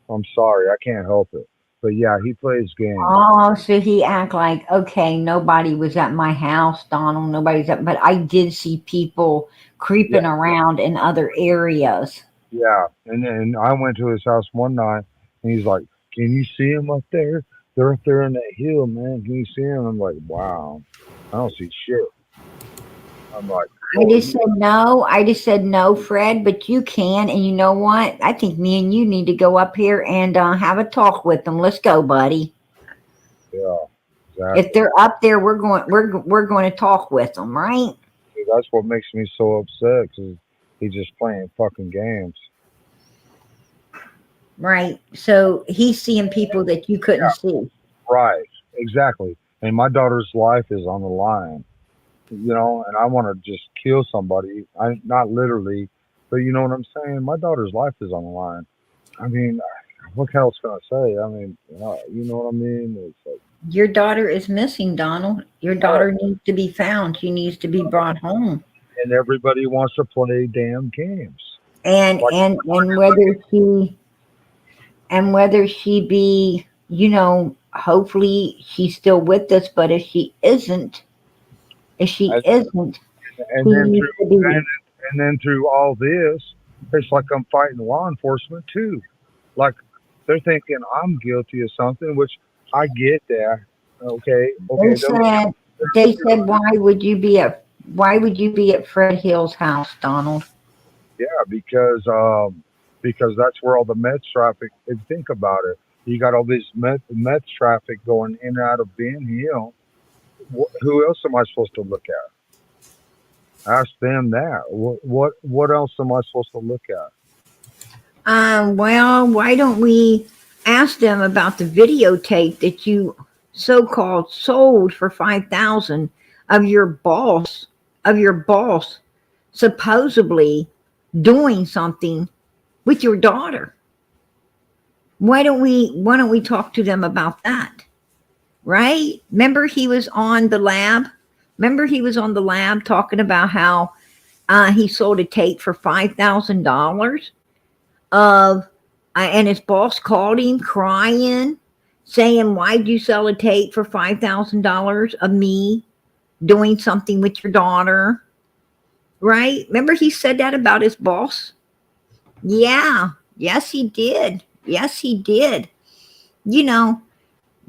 I'm sorry, I can't help it. But yeah, he plays games. Oh, so he act like, okay, nobody was at my house, Donald. But I did see people creeping around in other areas. Yeah, and then I went to his house one night, and he's like, "Can you see him up there? They're up there in that hill, man. Can you see him?" I'm like, "Wow, I don't see shit." I'm like, I just said no, Fred, but you can. And you know what? I think me and you need to go up here and have a talk with them. Let's go, buddy. yeah, exactly. If they're up there, we're going to talk with them, right? That's what makes me so upset, because he's just playing fucking games. Right. So he's seeing people that you couldn't see. Right, exactly. And my daughter's life is on the line. And I want to just kill somebody. Not literally, but you know what I'm saying? My daughter's life is on the line. I mean, what else can I say? I mean, you know what I mean? It's like, your daughter is missing, Donald. Your daughter needs to be found. She needs to be brought home. And everybody wants to play damn games. And whether she be, hopefully she's still with us, but if she isn't, If she And, isn't, and he then needs through to be. and then through all this, it's like I'm fighting law enforcement too. Like they're thinking I'm guilty of something, which I get that. Okay, They okay, said, why would you be at Fred Hill's house, Donald? yeah, because that's where all the meth traffic. And think about it, you got all this meth traffic going in and out of Ben Hill. Who else am I supposed to look at? Ask them that. What else am I supposed to look at? Well, why don't we ask them about the videotape that you so-called sold for 5,000 of your boss supposedly doing something with your daughter? Why don't we talk to them about that? Right? Remember he was on the lab? Remember he was on the lab talking about how he sold a tape for $5,000 of and his boss called him crying, saying, "Why'd you sell a tape for $5,000 of me doing something with your daughter?" Right? Remember he said that about his boss? Yeah. Yes, he did. Yes, he did. You know,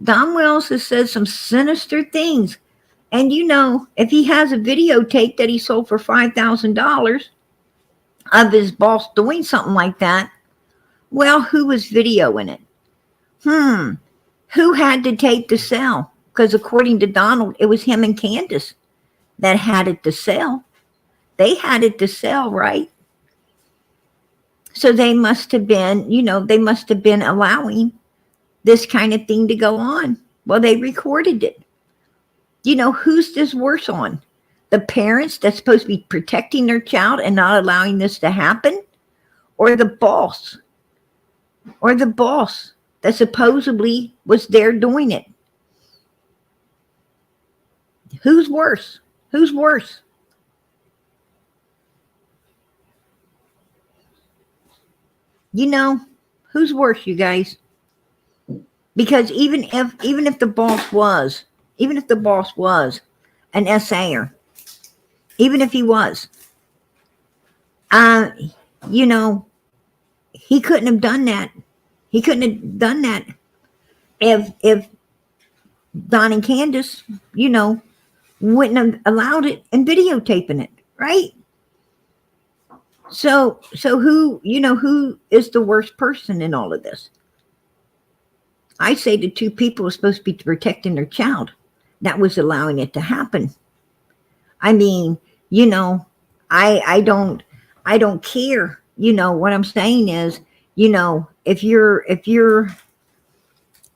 Don Wells has said some sinister things. And if he has a videotape that he sold for $5,000 of his boss doing something like that, well, who was videoing it? Hmm. Who had the tape to sell? Because according to Donald, it was him and Candace that had it to sell. They had it to sell, right? So they must have been, they must have been allowing this kind of thing to go on. Well, they recorded it. Who's this worse on? The parents that's supposed to be protecting their child and not allowing this to happen? Or the boss? Or the boss that supposedly was there doing it? Who's worse? Who's worse? Who's worse, you guys? Because even if the boss was an SAer, even if he was, uh, you know, he couldn't have done that. He couldn't have done that if Don and Candace, wouldn't have allowed it and videotaping it, right? So who is the worst person in all of this? I say the two people were supposed to be protecting their child. That was allowing it to happen. I mean, I don't care. What I'm saying is, if you're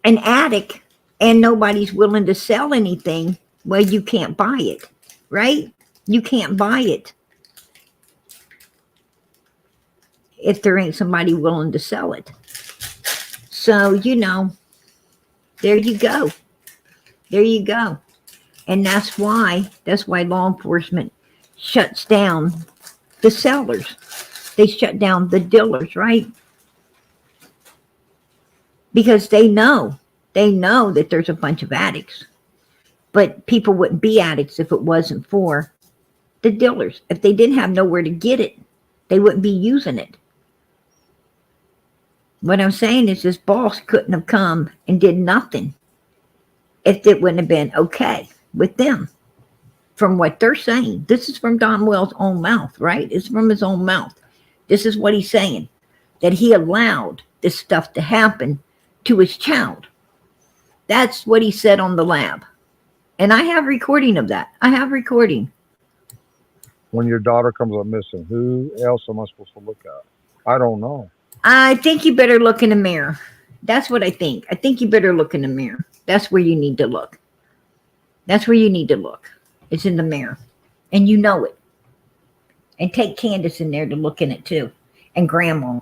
an addict and nobody's willing to sell anything, well, you can't buy it, right? You can't buy it if there ain't somebody willing to sell it. So, there you go. There you go. And that's why law enforcement shuts down the sellers. They shut down the dealers, right? Because they know that there's a bunch of addicts. But people wouldn't be addicts if it wasn't for the dealers. If they didn't have nowhere to get it, they wouldn't be using it. What I'm saying is this boss couldn't have come and did nothing if it wouldn't have been okay with them. From what they're saying, this is from Don Wells' own mouth, right? It's from his own mouth. This is what he's saying, that he allowed this stuff to happen to his child. That's what he said on the lab. And I have recording of that. I have recording. When your daughter comes up missing, who else am I supposed to look at? I don't know. I think you better look in the mirror. That's what I think. I think you better look in the mirror. That's where you need to look. That's where you need to look. It's in the mirror. And you know it. And take Candace in there to look in it too. And Grandma.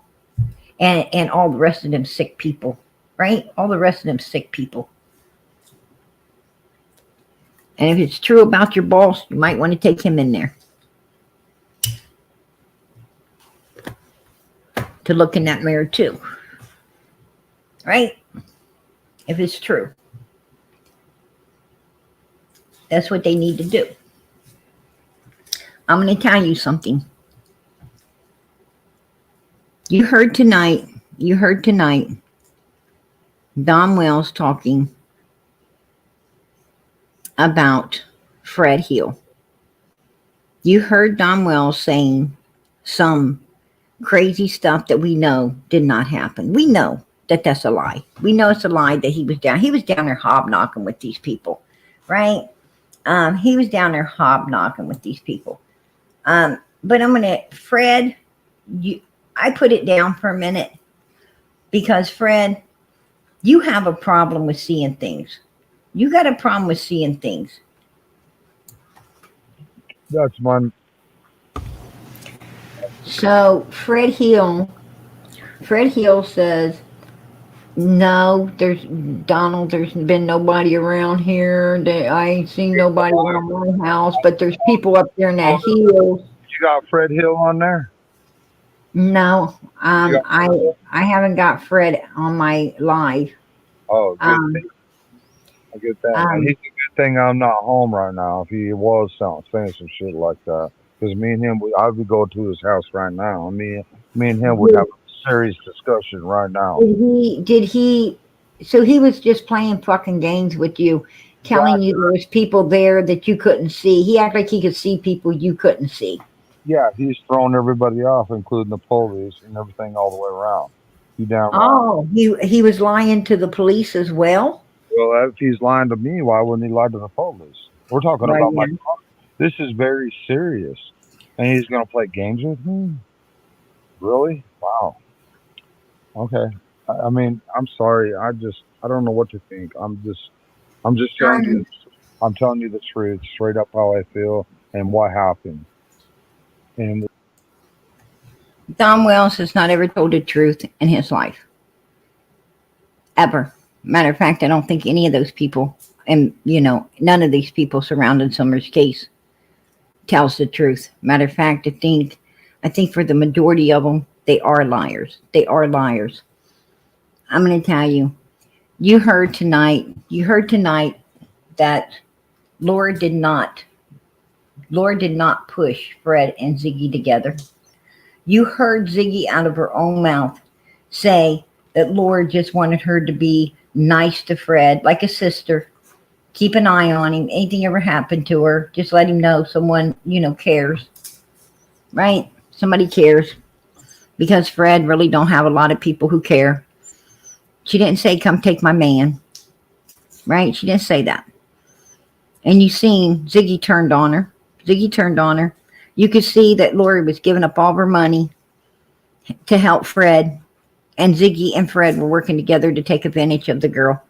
And all the rest of them sick people. Right? All the rest of them sick people. And if it's true about your boss, you might want to take him in there. To look in that mirror too. Right? If it's true. That's what they need to do. I'm going to tell you something. You heard tonight, Don Wells talking about Fred Hill. You heard Don Wells saying some crazy stuff that we know did not happen. We know that that's a lie. We know it's a lie that he was down there hobnobbing with these people, right? He was down there hobnobbing with these people. But I'm gonna, Fred, I put it down for a minute because Fred, you have a problem with seeing things. You got a problem with seeing things. That's my. So Fred Hill says, no, there's been nobody around here. I ain't seen nobody around my house, but there's people up there in that hill. You got Fred Hill on there? No, You got Fred Hill? I haven't got Fred on my live. Oh, good thing. I get that. And he's a good thing I'm not home right now. If he was saying some shit like that, because me and him, I would go to his house right now. Me and him would have a serious discussion right now. Did he? So he was just playing fucking games with you, telling you there was people there that you couldn't see. He acted like he could see people you couldn't see. Yeah, he's throwing everybody off, including the police and everything all the way around. You down right? Oh, he was lying to the police as well. Well, if he's lying to me, why wouldn't he lie to the police? We're talking about my car. This is very serious. And he's going to play games with me? Really? Wow. Okay. I mean, I'm sorry. I don't know what to think. I'm just telling you. I'm telling you the truth, straight up how I feel and what happened. And Don Wells has not ever told the truth in his life. Ever. Matter of fact, I don't think any of those people, and none of these people surrounding Summers' case tells the truth. Matter of fact, I think for the majority of them, they are liars. They are liars. I'm going to tell you, you heard tonight that Lora did not push Fred and Ziggy together. You heard Ziggy out of her own mouth say that Lora just wanted her to be nice to Fred, like a sister. Keep an eye on him. Anything ever happened to her, just let him know someone, cares. Right? Somebody cares. Because Fred really don't have a lot of people who care. She didn't say, come take my man. Right? She didn't say that. And you seen Ziggy turned on her. You could see that Lori was giving up all of her money to help Fred. And Ziggy and Fred were working together to take advantage of the girl.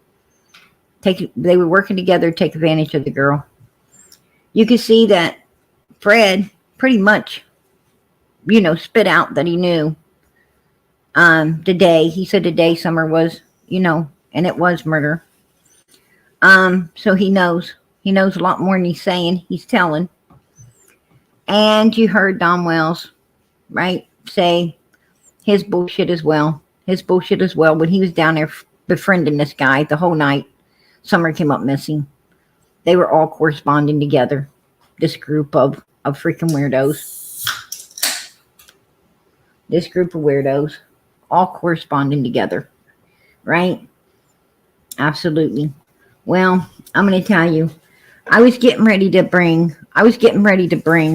They were working together to take advantage of the girl. You could see that Fred pretty much, spit out that he knew he said the day Summer was, and it was murder. So he knows a lot more than he's saying, he's telling. And you heard Don Wells, right, say his bullshit as well. When he was down there befriending this guy the whole night, Summer came up missing. They were all corresponding together. This group of freaking weirdos. All corresponding together. Right? Absolutely. Well, I'm going to tell you, I was getting ready to bring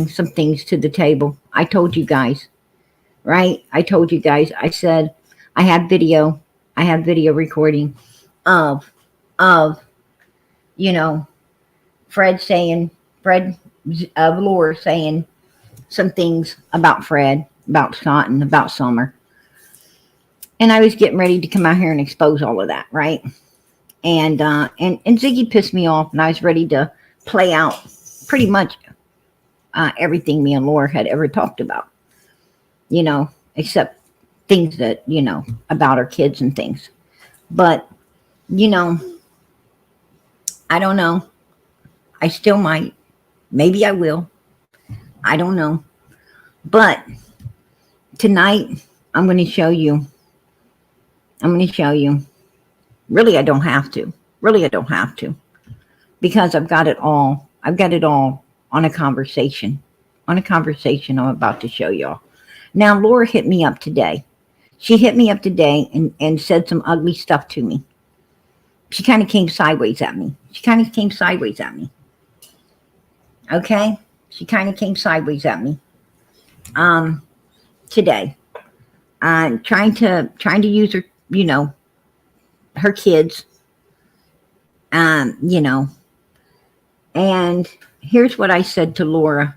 some things to the table. I told you guys. Right? I told you guys. I said, I have video recording of Lora saying some things about Fred, about Scott, and about Summer. And I was getting ready to come out here and expose all of that, right? And Ziggy pissed me off, and I was ready to play out pretty much everything me and Lora had ever talked about, except things that, about our kids and things. But, I don't know. I still might. Maybe I will. I don't know. But tonight, I'm going to show you. Really, I don't have to. Because I've got it all on a conversation. on a conversation I'm about to show y'all. Now, Lora hit me up today. She hit me up today and said some ugly stuff to me. She kind of came sideways at me. Okay? She kind of came sideways at me. Today. Trying to use her, her kids. And here's what I said to Lora.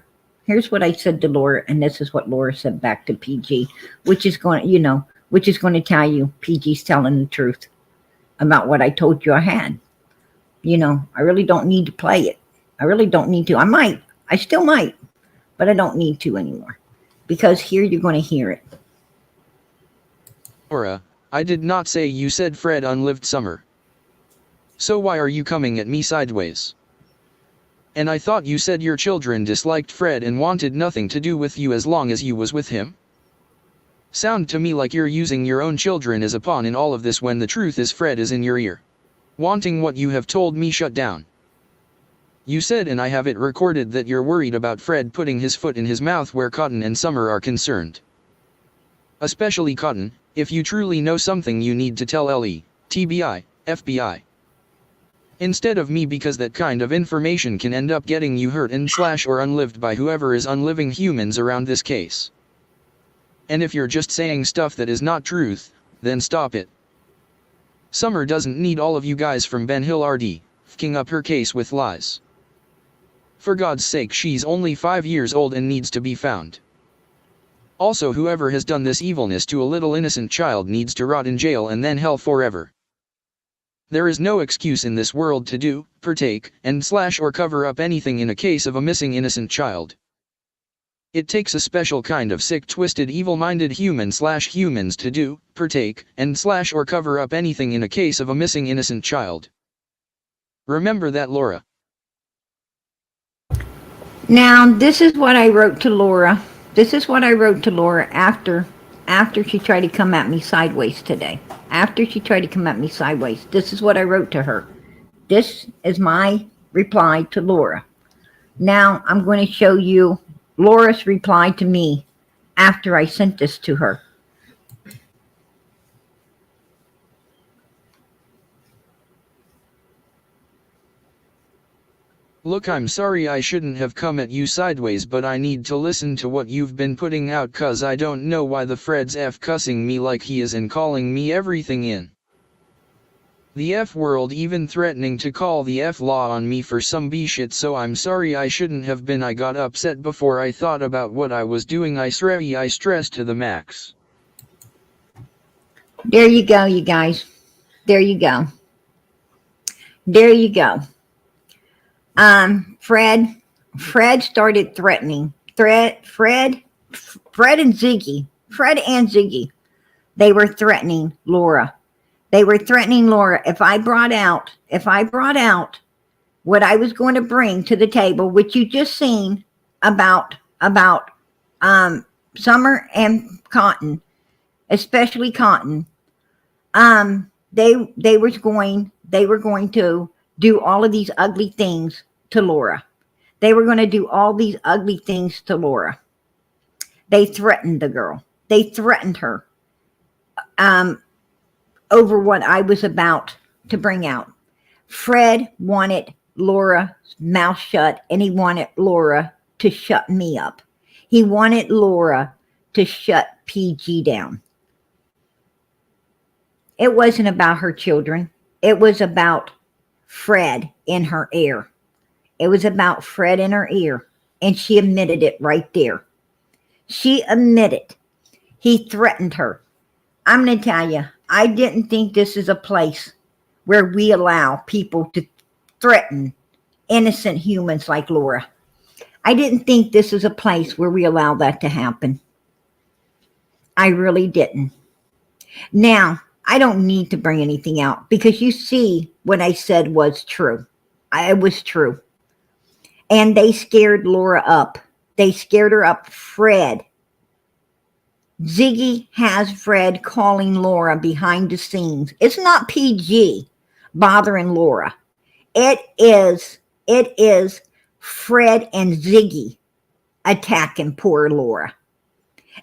And this is what Lora said back to PG, which is going to tell you PG's telling the truth about what I told you I had. I really don't need to play it. I really don't need to. I still might, but I don't need to anymore, because here you're going to hear it. Lora, I did not say you said Fred unlived Summer. So why are you coming at me sideways? And I thought you said your children disliked Fred and wanted nothing to do with you as long as you was with him? Sound to me like you're using your own children as a pawn in all of this, when the truth is Fred is in your ear, wanting what you have told me shut down. You said, and I have it recorded, that you're worried about Fred putting his foot in his mouth where Cotton and Summer are concerned. Especially Cotton. If you truly know something, you need to tell LE, TBI, FBI. Instead of me, because that kind of information can end up getting you hurt and / or unlived by whoever is unliving humans around this case. And if you're just saying stuff that is not truth, then stop it. Summer doesn't need all of you guys from Ben Hill RD, f***ing up her case with lies. For God's sake, she's only 5 years old and needs to be found. Also, whoever has done this evilness to a little innocent child needs to rot in jail and then hell forever. There is no excuse in this world to do, partake, and / or cover up anything in a case of a missing innocent child. It takes a special kind of sick, twisted, evil-minded human / humans to do, partake, and / or cover up anything in a case of a missing innocent child. Remember that, Lora. Now, this is what I wrote to Lora. After she tried to come at me sideways today. This is what I wrote to her. This is my reply to Lora. Now, I'm going to show you Lora's reply to me after I sent this to her. Look, I'm sorry I shouldn't have come at you sideways, but I need to listen to what you've been putting out, cause I don't know why the Fred's F cussing me like he is and calling me everything in the F world, even threatening to call the F law on me for some B shit. So I'm sorry, I shouldn't have been. I got upset before I thought about what I was doing. I stressed to the max. There you go, you guys. There you go. Fred started threatening. Fred and Ziggy. They were threatening Lora. If I brought out what I was going to bring to the table, which you just seen about Summer and Cotton, especially Cotton, they were going to do all of these ugly things to Lora. They threatened the girl. They threatened her over what I was about to bring out. Fred wanted Lora's mouth shut, and he wanted Lora to shut me up. He wanted Lora to shut PG down. It wasn't about her children. It was about Fred in her ear. And she admitted it right there. He threatened her. I'm going to tell you, I didn't think this is a place where we allow people to threaten innocent humans like Lora. I didn't think this is a place where we allow that to happen. I really didn't. Now, I don't need to bring anything out, because you see what I said was true. It was true. And they scared Lora up. They scared her up. Fred. Ziggy has Fred calling Lora behind the scenes. It's not PG bothering Lora. It is Fred and Ziggy attacking poor Lora.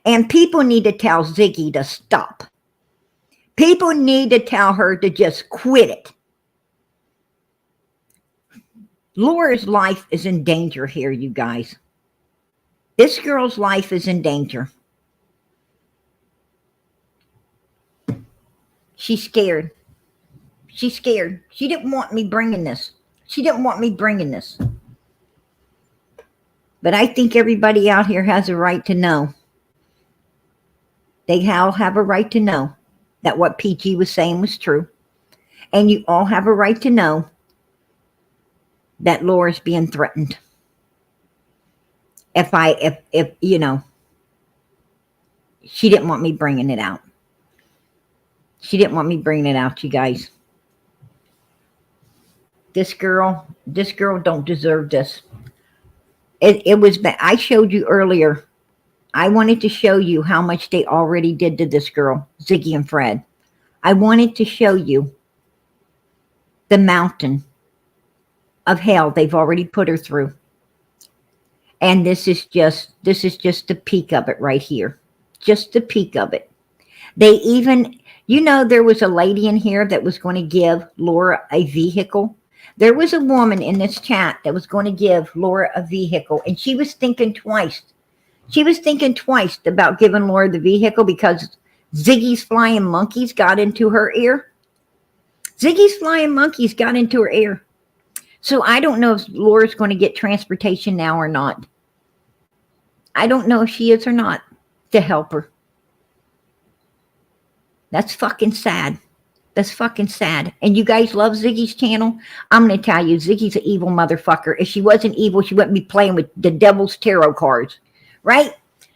And people need to tell Ziggy to stop. People need to tell her to just quit it. Laura's life is in danger here, you guys. This girl's life is in danger. She's scared. She's scared. She didn't want me bringing this. She didn't want me bringing this. But I think everybody out here has a right to know. They all have a right to know that what PG was saying was true. And you all have a right to know that Laura's being threatened. If you know, she didn't want me bringing it out. She didn't want me bringing it out, you guys. This girl don't deserve this. It was bad. I showed you earlier. I wanted to show you how much they already did to this girl, Ziggy and Fred. I wanted to show you the mountain of hell they've already put her through. And this is just the peak of it right here. Just the peak of it. They even, you know, there was a lady in here that was going to give Lora a vehicle. There was a woman in this chat that was going to give Lora a vehicle, and she was thinking twice. She was thinking twice about giving Lora the vehicle because Ziggy's flying monkeys got into her ear. Ziggy's flying monkeys got into her ear. So I don't know if Laura's going to get transportation now or not. I don't know if she is or not to help her. That's fucking sad. That's fucking sad. And you guys love Ziggy's channel? I'm going to tell you, Ziggy's an evil motherfucker. If she wasn't evil, she wouldn't be playing with the devil's tarot cards. Right?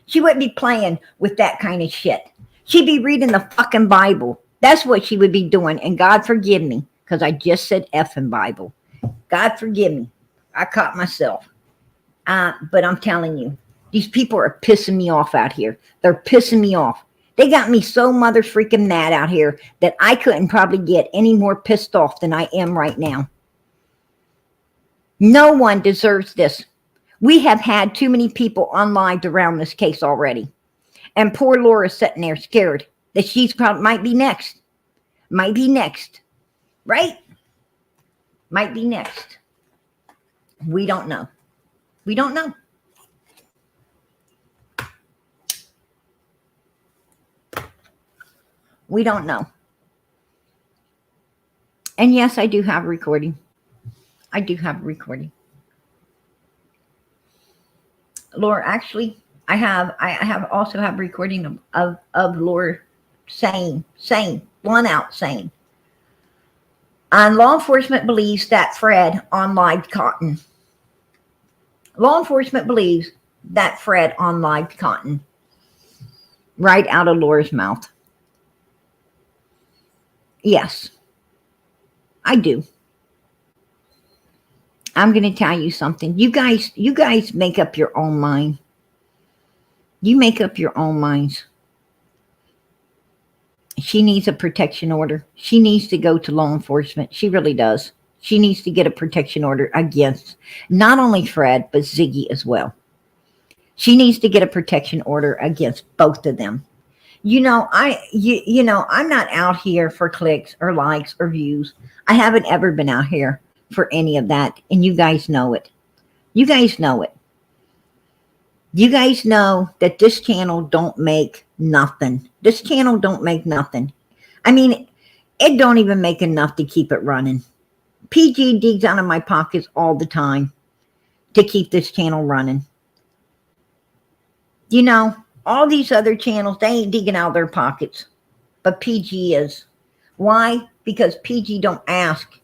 She wouldn't be playing with that kind of shit. She'd be reading the fucking Bible. That's what she would be doing. And God forgive me, because I just said effing Bible. God forgive me. I caught myself. But I'm telling you, these people are pissing me off out here. They're pissing me off. They got me so mother freaking mad out here that I couldn't probably get any more pissed off than I am right now. No one deserves this. We have had too many people unlived around this case already. And poor Laura's sitting there scared that she's probably might be next. Might be next. Right? Might be next. We don't know. We don't know. We don't know. And yes, I do have a recording. I do have a recording. Laura, actually, I also have a recording of Laura saying, one out saying, and law enforcement believes that Fred unlived Cotton. Law enforcement believes that Fred unlived Cotton. Right out of Laura's mouth. Yes, I do. I'm going to tell you something. You guys make up your own mind. You make up your own minds. She needs a protection order. She needs to go to law enforcement. She really does. She needs to get a protection order against not only Fred, but Ziggy as well. She needs to get a protection order against both of them. You know, I'm not out here for clicks or likes or views. I haven't ever been out here for any of that. And you guys know it. You guys know it. You guys know that this channel don't make nothing. This channel don't make nothing. I mean, it don't even make enough to keep it running. PG digs out of my pockets all the time to keep this channel running. You know, all these other channels, they ain't digging out their pockets. But PG is. Why? Because PG don't ask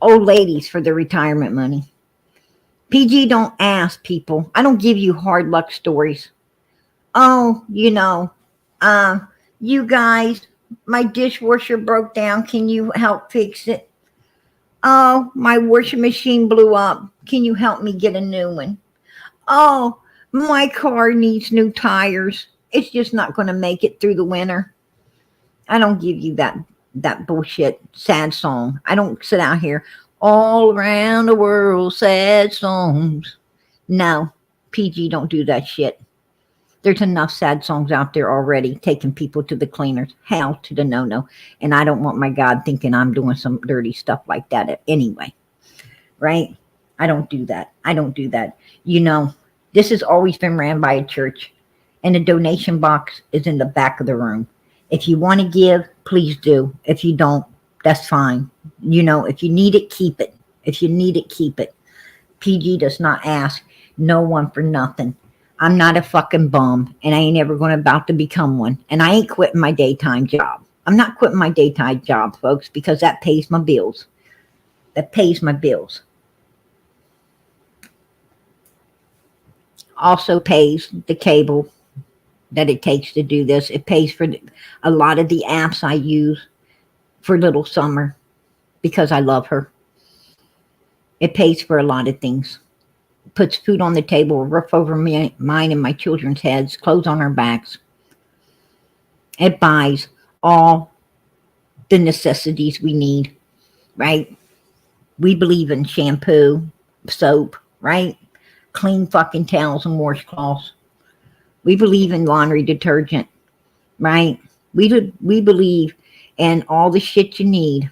old ladies for their retirement money. PG don't ask people. I don't give you hard luck stories. Oh, you know, you guys, my dishwasher broke down. Can you help fix it? Oh, my washing machine blew up. Can you help me get a new one? Oh, my car needs new tires. It's just not going to make it through the winter. I don't give you that bullshit sad song. I don't sit out here all around the world sad songs. No, PG, don't do that shit. There's enough sad songs out there already taking people to the cleaners. Hell to the no-no. And I don't want my God thinking I'm doing some dirty stuff like that anyway. Right? I don't do that. I don't do that. You know, this has always been ran by a church. And the donation box is in the back of the room. If you want to give, please do. If you don't, that's fine. You know, if you need it, keep it. If you need it, keep it. PG does not ask no one for nothing. I'm not a fucking bum, and I ain't ever going to about to become one. And I ain't quitting my daytime job. I'm not quitting my daytime job, folks, because that pays my bills. That pays my bills. Also pays the cable that it takes to do this. It pays for a lot of the apps I use for little Summer because I love her. It pays for a lot of things. Puts food on the table, a roof over mine and my children's heads, clothes on our backs. It buys all the necessities we need, right? We believe in shampoo, soap, right? Clean fucking towels and washcloths. We believe in laundry detergent, right? We believe in all the shit you need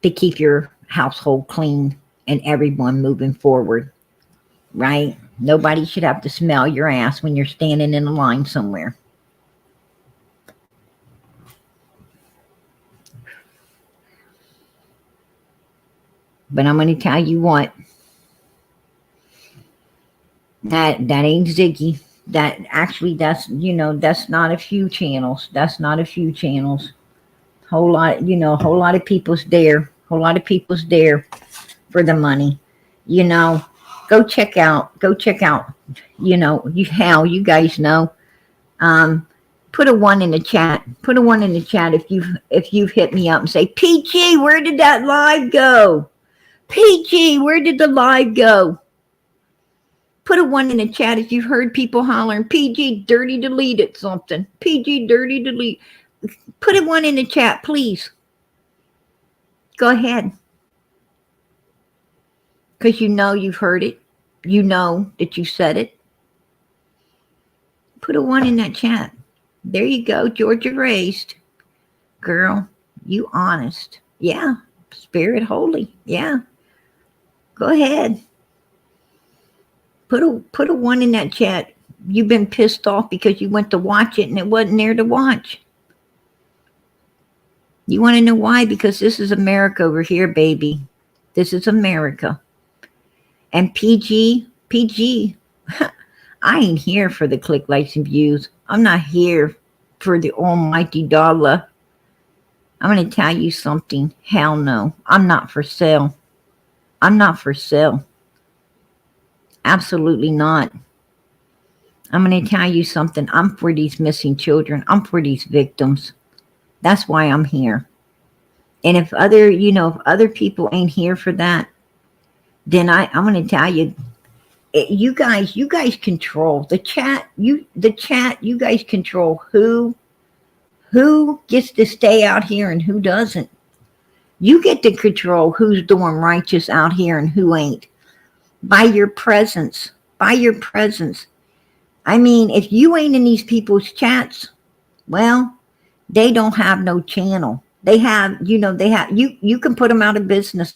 to keep your household clean and everyone moving forward, right? Nobody should have to smell your ass when you're standing in a line somewhere. But I'm going to tell you what, that ain't Ziggy. That's not a few channels. That's not a few channels. Whole lot of people's there. Whole lot of people's there for the money. Go check out, you guys know. Put a 1 in the chat. Put a 1 in the chat if you've hit me up and say, PG, where did that live go? PG, where did the live go? Put a 1 in the chat if you've heard people hollering, PG, dirty deleted something. PG, dirty delete. Put a 1 in the chat, please. Go ahead. Because you know you've heard it. You know that you said it. Put a 1 in that chat. There you go, Georgia raised. Girl, you honest. Yeah. Spirit holy. Yeah. Go ahead. Put a 1 in that chat. You've been pissed off because you went to watch it and it wasn't there to watch. You want to know why? Because this is America over here, baby. This is America. And PG, I ain't here for the click, likes, and views. I'm not here for the almighty dollar. I'm going to tell you something. Hell no. I'm not for sale. I'm not for sale. Absolutely not. I'm going to tell you something. I'm for these missing children. I'm for these victims. That's why I'm here. And if other people ain't here for that, then I'm going to tell you, you guys control the chat. You guys control who gets to stay out here and who doesn't. You get to control who's doing righteous out here and who ain't. By your presence. By your presence. I mean, if you ain't in these people's chats, well, they don't have no channel. You can put them out of business.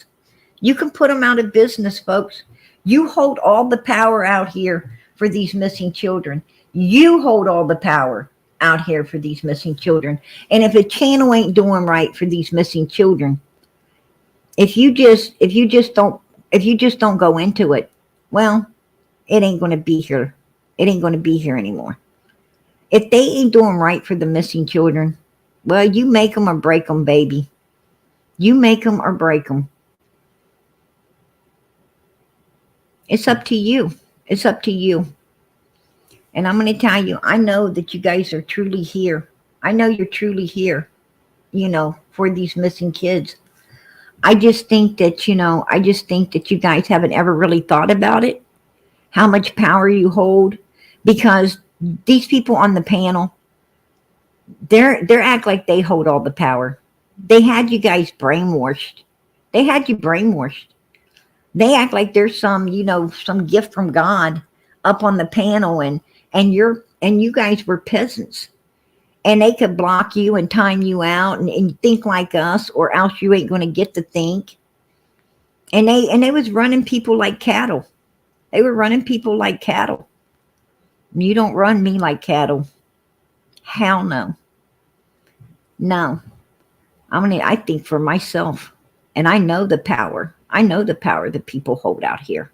You can put them out of business, folks. You hold all the power out here for these missing children. You hold all the power out here for these missing children. And if a channel ain't doing right for these missing children, if you just don't go into it, well, it ain't going to be here. It ain't going to be here anymore. If they ain't doing right for the missing children, well, you make them or break them, baby. You make them or break them. It's up to you. It's up to you. And I'm going to tell you, I know that you guys are truly here. I know you're truly here, for these missing kids. I just think that you guys haven't ever really thought about it, how much power you hold, because these people on the panel, they're act like they hold all the power. They had you guys brainwashed. They had you brainwashed. They act like there's some, some gift from God up on the panel, and you guys were peasants, and they could block you and time you out, and think like us, or else you ain't going to get to think. And they was running people like cattle. They were running people like cattle. You don't run me like cattle. Hell no. No. I think for myself, and I know the power. I know the power that people hold out here.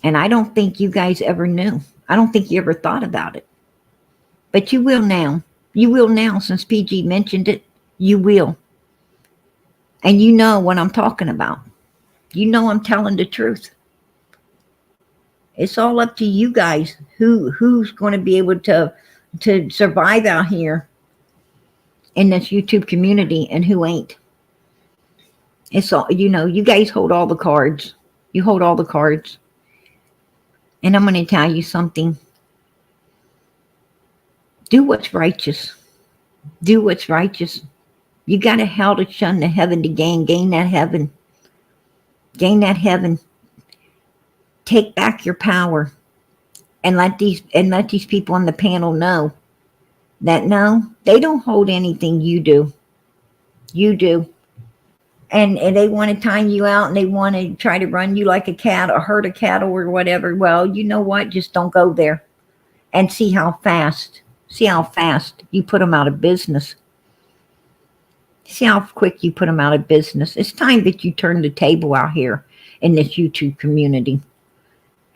And I don't think you guys ever knew. I don't think you ever thought about it. But you will now. You will now, since PG mentioned it. You will. And you know what I'm talking about. You know I'm telling the truth. It's all up to you guys who's going to be able to survive out here in this YouTube community, and who ain't. It's all, you guys hold all the cards. You hold all the cards. And I'm going to tell you something. Do what's righteous. Do what's righteous. You got to hell to shun the heaven to gain that heaven. Gain that heaven. Take back your power, and let these people on the panel know that no, they don't hold anything. You do. You do. And they want to time you out, and they want to try to run you like a cat, or herd of cattle, or whatever. Well, you know what? Just don't go there, and see how fast you put them out of business. See how quick you put them out of business. It's time that you turn the table out here in this YouTube community.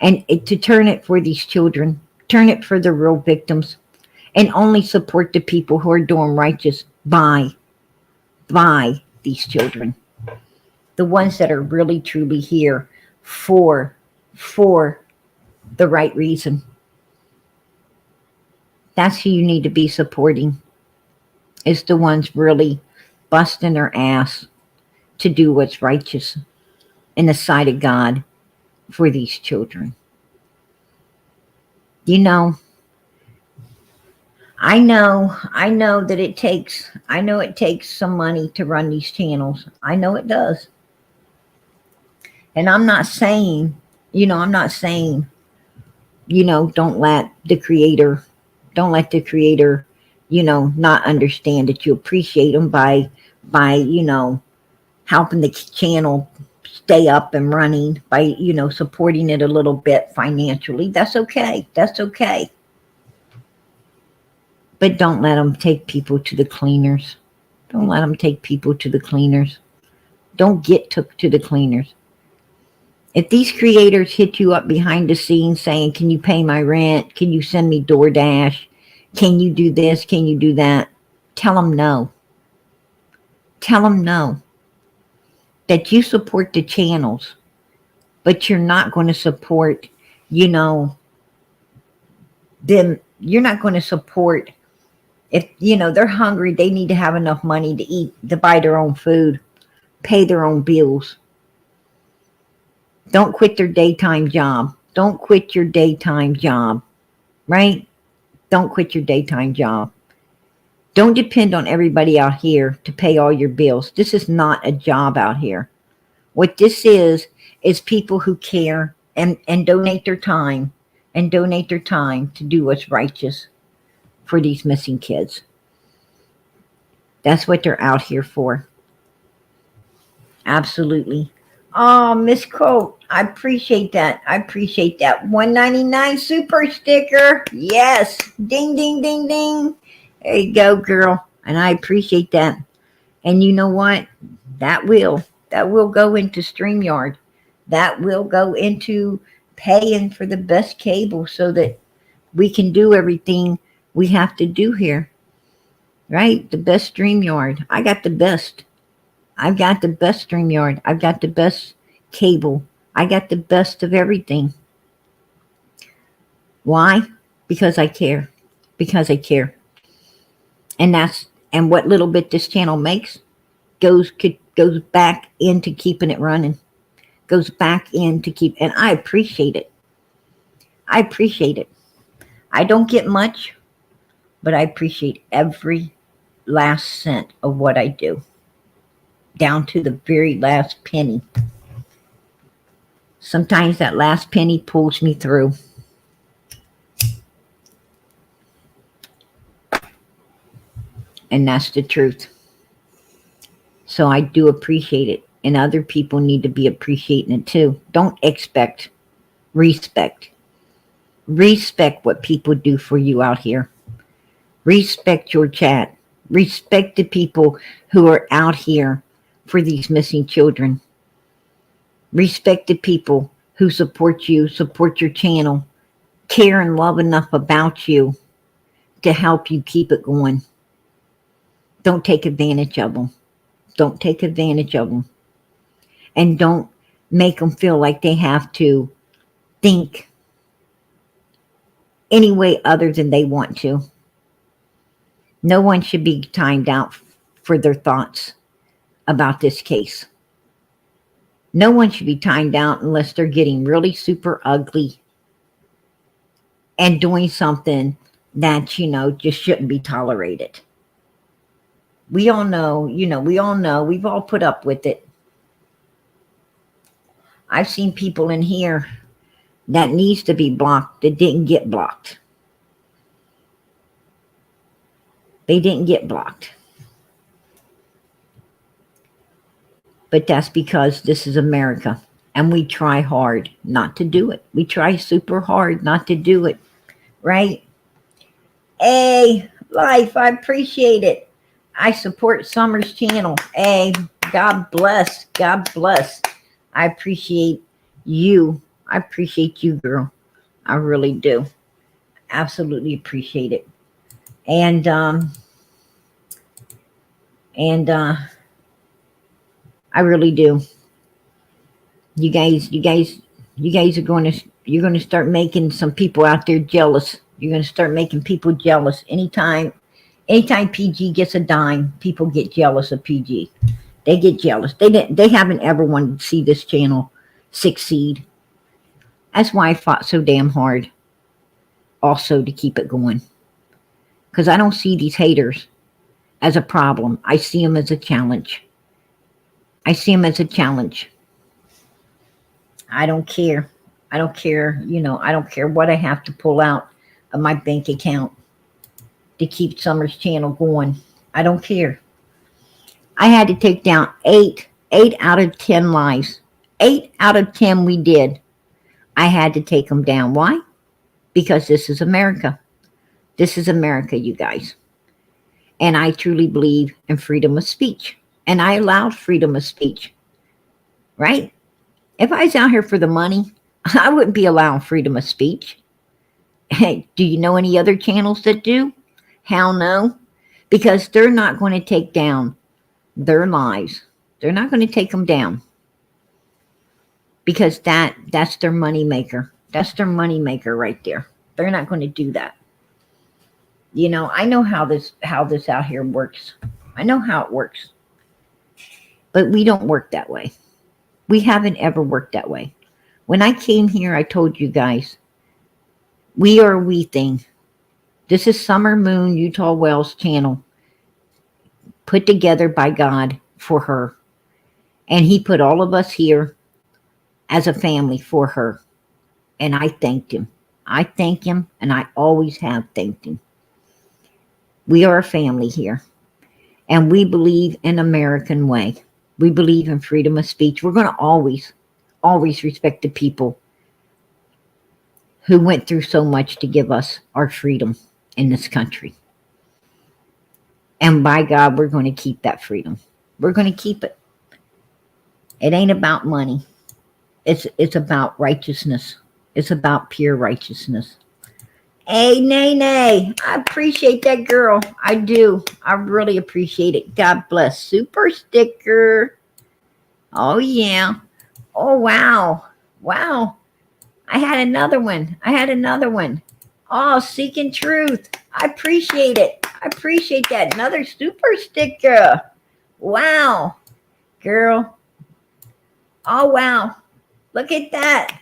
And to turn it for these children, turn it for the real victims, and only support the people who are doing righteous by these children. The ones that are really truly here for the right reason. That's who you need to be supporting. Is the ones really busting their ass to do what's righteous in the sight of God for these children. I know that it takes some money to run these channels. I know it does. And I'm not saying, don't let the creator, not understand that you appreciate them by helping the channel stay up and running, by, supporting it a little bit financially. That's okay. But don't let them take people to the cleaners. Don't let them take people to the cleaners. Don't get took to the cleaners. If these creators hit you up behind the scenes saying, can you pay my rent? Can you send me DoorDash? Can you do this? Can you do that? Tell them no. Tell them no. That you support the channels, but you're not going to support, them. You're not going to support, if, they're hungry, they need to have enough money to eat, to buy their own food, pay their own bills. Don't quit their daytime job. Don't quit your daytime job, right? Don't quit your daytime job. Don't depend on everybody out here to pay all your bills. This is not a job out here. What this is people who care and donate their time to do what's righteous for these missing kids. That's what they're out here for. Absolutely. Oh, Miss Colt, I appreciate that. $1.99 super sticker. Yes. Ding, ding, ding, ding. There you go, girl. And I appreciate that. And you know what? That will go into StreamYard. That will go into paying for the best cable so that we can do everything we have to do here. Right? The best StreamYard. I got the best. I've got the best StreamYard. I've got the best cable. I got the best of everything. Why? Because I care. And what little bit this channel makes goes back into keeping it running. And I appreciate it. I don't get much, but I appreciate every last cent of what I do. down to the very last penny. Sometimes that last penny pulls me through. And that's the truth. So I do appreciate it. And other people need to be appreciating it too. Don't expect, respect. Respect what people do for you out here. Respect your chat. Respect the people who are out here for these missing children. Respect the people who support you, support your channel, care and love enough about you to help you keep it going. Don't take advantage of them. Don't take advantage of them. And don't make them feel like they have to think any way other than they want to. No one should be timed out for their thoughts about this case. No one should be timed out unless they're getting really super ugly and doing something that, just shouldn't be tolerated. We all know, we've all put up with it. I've seen people in here that needs to be blocked that didn't get blocked. They didn't get blocked. But that's because this is America. And we try hard not to do it. We try super hard not to do it. Right? Hey, life, I appreciate it. I support Summer's channel. Hey, God bless. God bless. I appreciate you. I appreciate you, girl. I really do. Absolutely appreciate it. And I really do. You guys are going to start making some people out there jealous. You're going to start making people jealous. Anytime PG gets a dime, people get jealous of PG. They get jealous. They haven't ever wanted to see this channel succeed. That's why I fought so damn hard also to keep it going. Because I don't see these haters as a problem. I see them as a challenge. I see them as a challenge. I don't care. I don't care, I don't care what I have to pull out of my bank account to keep Summer's channel going. I don't care. I had to take down 8 out of 10 lives. 8 out of 10 we did. I had to take them down. Why? Because this is America. This is America, you guys. And I truly believe in freedom of speech. And I allowed freedom of speech. Right? If I was out here for the money, I wouldn't be allowing freedom of speech. Hey, do you know any other channels that do? Hell no. Because they're not going to take down their lives. They're not going to take them down. Because that's their money maker. That's their money maker right there. They're not going to do that. I know how this out here works. I know how it works. But we don't work that way. We haven't ever worked that way. When I came here, I told you guys, we are a we thing. This is Summer Moon Utah Wells channel put together by God for her. And he put all of us here as a family for her. And I thanked him. I thank him, and I always have thanked him. We are a family here. And we believe in American way. We believe in freedom of speech. We're going to always respect the people who went through so much to give us our freedom in this country. And by God, we're going to keep that freedom. We're going to keep it. It ain't about money. It's about righteousness. It's about pure righteousness. Hey, Nay. I appreciate that, girl. I do. I really appreciate it. God bless. Super sticker. Oh, yeah. Oh, wow. Wow. I had another one. Oh, Seeking Truth. I appreciate it. I appreciate that. Another super sticker. Wow. Girl. Oh, wow. Look at that.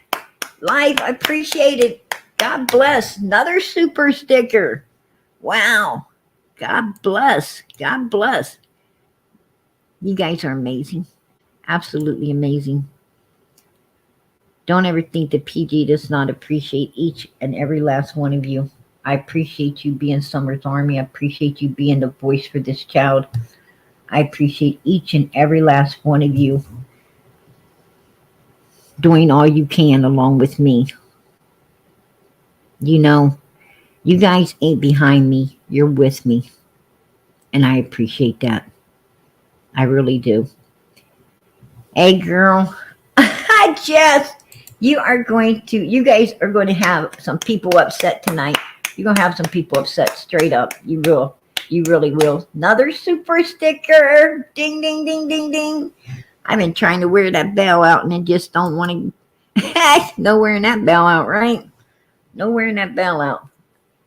Life. I appreciate it. God bless. Another super sticker. Wow. God bless. God bless. You guys are amazing. Absolutely amazing. Don't ever think that PG does not appreciate each and every last one of you. I appreciate you being Summer's Army. I appreciate you being the voice for this child. I appreciate each and every last one of you doing all you can along with me. You know, you guys ain't behind me. You're with me. And I appreciate that. I really do. Hey, girl. Jess, you guys are going to have some people upset tonight. You're going to have some people upset straight up. You will. You really will. Another super sticker. Ding, ding, ding, ding, ding. I've been trying to wear that bell out and I just don't want to. No wearing that bell out, right? No wearing that bell out.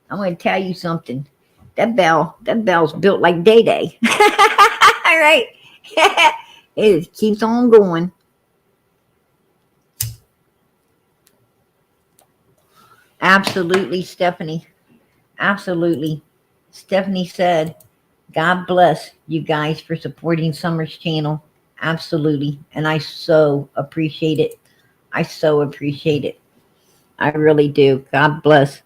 I'm going to tell you something. That bell's built like Day Day. All right. It keeps on going. Absolutely, Stephanie. Absolutely. Stephanie said, God bless you guys for supporting Summer's channel. Absolutely. And I so appreciate it. I so appreciate it. I really do. God bless.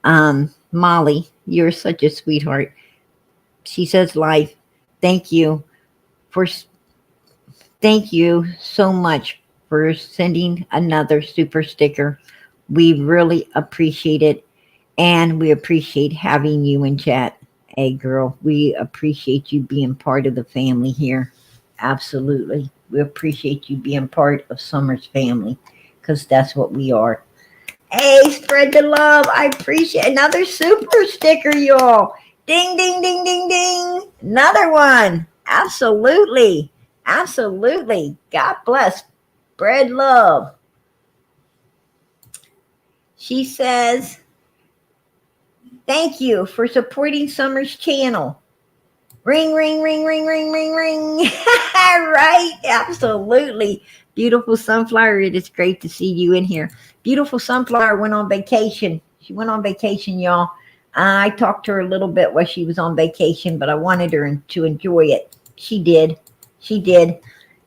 Molly, you're such a sweetheart. She says, life, thank you so much for sending another super sticker. We really appreciate it. And we appreciate having you in chat. Hey, girl, we appreciate you being part of the family here. Absolutely. We appreciate you being part of Summer's family because that's what we are. Hey, spread the love. I appreciate another super sticker, y'all. Ding, ding, ding, ding, ding. Another one. Absolutely. Absolutely. God bless. Spread love. She says, thank you for supporting Summer's channel. Ring, ring, ring, ring, ring, ring, ring. Right? Absolutely. Beautiful Sunflower, it is great to see you in here. Beautiful Sunflower went on vacation. She went on vacation, y'all. I talked to her a little bit while she was on vacation, but I wanted her to enjoy it. She did. She did.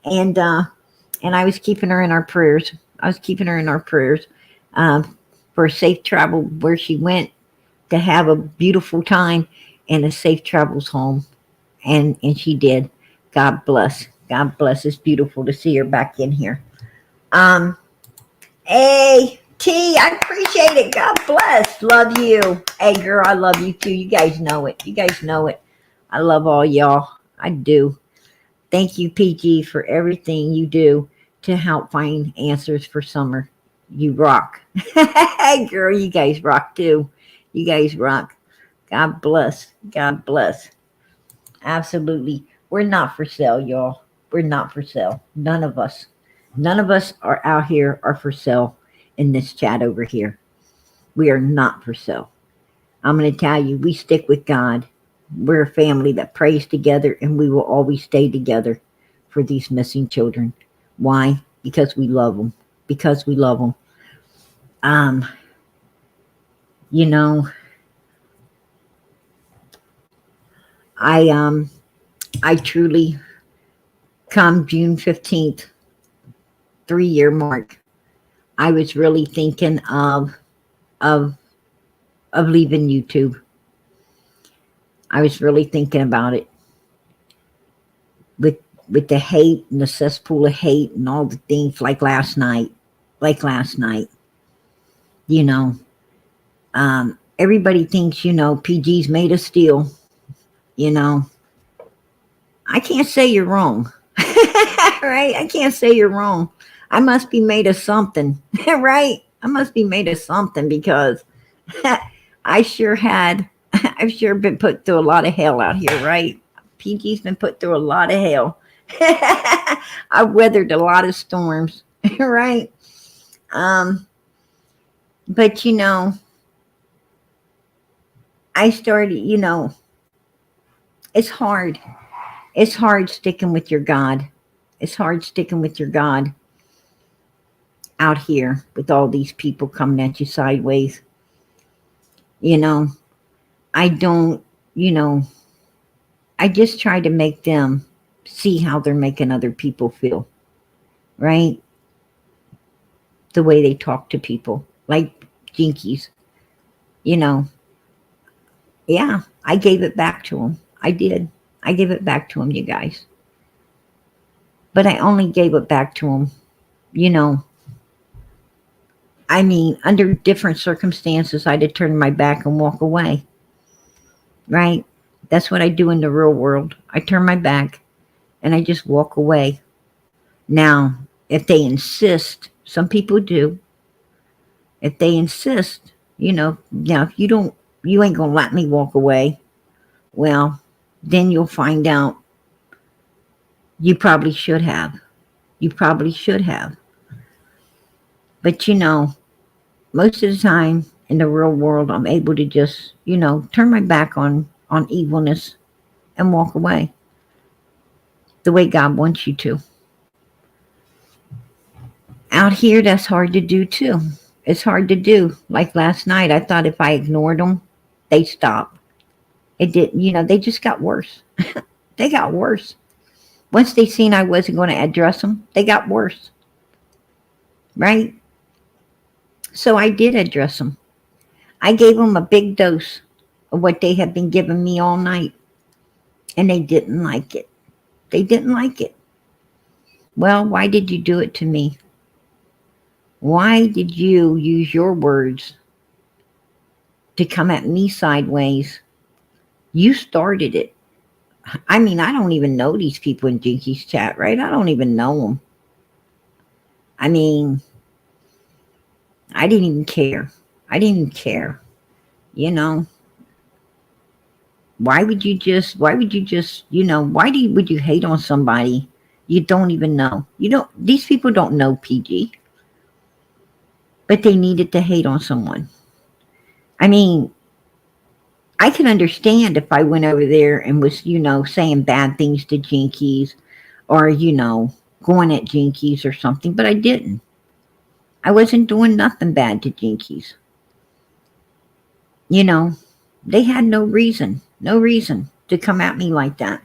And I was keeping her in our prayers. I was keeping her in our prayers for safe travel where she went, to have a beautiful time and a safe travels home. And she did. God bless. God bless. It's beautiful to see her back in here. Hey, T, I appreciate it. God bless. Love you. Hey, girl, I love you too. You guys know it. You guys know it. I love all y'all. I do. Thank you, PG, for everything you do to help find answers for Summer. You rock. Hey, girl, you guys rock too. You guys rock. God bless. God bless. Absolutely. We're not for sale, y'all. We're not for sale. None of us. None of us are out here are for sale in this chat over here. We are not for sale. I'm going to tell you, we stick with God. We're a family that prays together and we will always stay together for these missing children. Why? Because we love them. Because we love them. You know, I truly, come June 15th, 3-year mark, I was really thinking of leaving YouTube. I was really thinking about it. With the hate and the cesspool of hate and all the things like last night. You know, everybody thinks, PG's made of steel. I can't say you're wrong. Right? I can't say you're wrong. I must be made of something. Right? I must be made of something because I've sure been put through a lot of hell out here, right? PG's been put through a lot of hell. I've weathered a lot of storms, right? But I started, it's hard. It's hard sticking with your God. It's hard sticking with your God out here with all these people coming at you sideways. I don't, I just try to make them see how they're making other people feel, right? The way they talk to people, like Jinkies, you know. Yeah, I gave it back to them. I did. I gave it back to them, you guys. But I only gave it back to them, you know. I mean, under different circumstances, I'd have turned my back and walk away, right? That's what I do in the real world. I turn my back and I just walk away. Now, if they insist, some people do, if they insist, you know, now if you ain't gonna let me walk away, well, then you'll find out you probably should have. You probably should have. But you know, most of the time in the real world, I'm able to just, you know, turn my back on evilness and walk away the way God wants you to. Out here, that's hard to do too. It's hard to do. Like last night, I thought if I ignored them, they'd stop. It didn't, you know, they just got worse. They got worse. Once they seen I wasn't going to address them, they got worse. Right? So I did address them. I gave them a big dose of what they had been giving me all night. And they didn't like it. They didn't like it. Well, why did you do it to me? Why did you use your words to come at me sideways? You started it. I mean, I don't even know these people in Jinky's chat, right? I don't even know them. I mean, I didn't even care. I didn't even care. You know, why would you just, you know, would you hate on somebody you don't even know? These people don't know PG, but they needed to hate on someone. I mean, I can understand if I went over there and was, you know, saying bad things to Jinkies or, you know, going at Jinkies or something, but I didn't. I wasn't doing nothing bad to Jinkies. You know, they had no reason to come at me like that.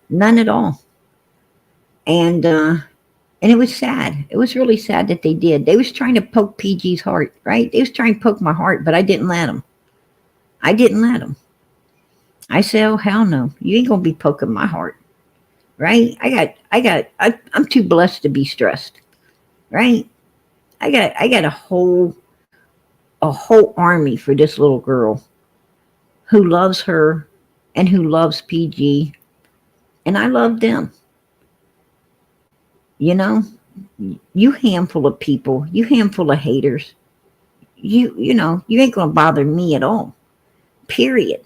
None at all. And it was sad. It was really sad that they did. They was trying to poke PG's heart, right? They was trying to poke my heart, but I didn't let them. I didn't let them. I said, oh, hell no. You ain't going to be poking my heart, right? I'm too blessed to be stressed, right? I got a whole army for this little girl who loves her and who loves PG, and I love them. You know, you handful of people, you handful of haters, you know, you ain't gonna bother me at all. Period.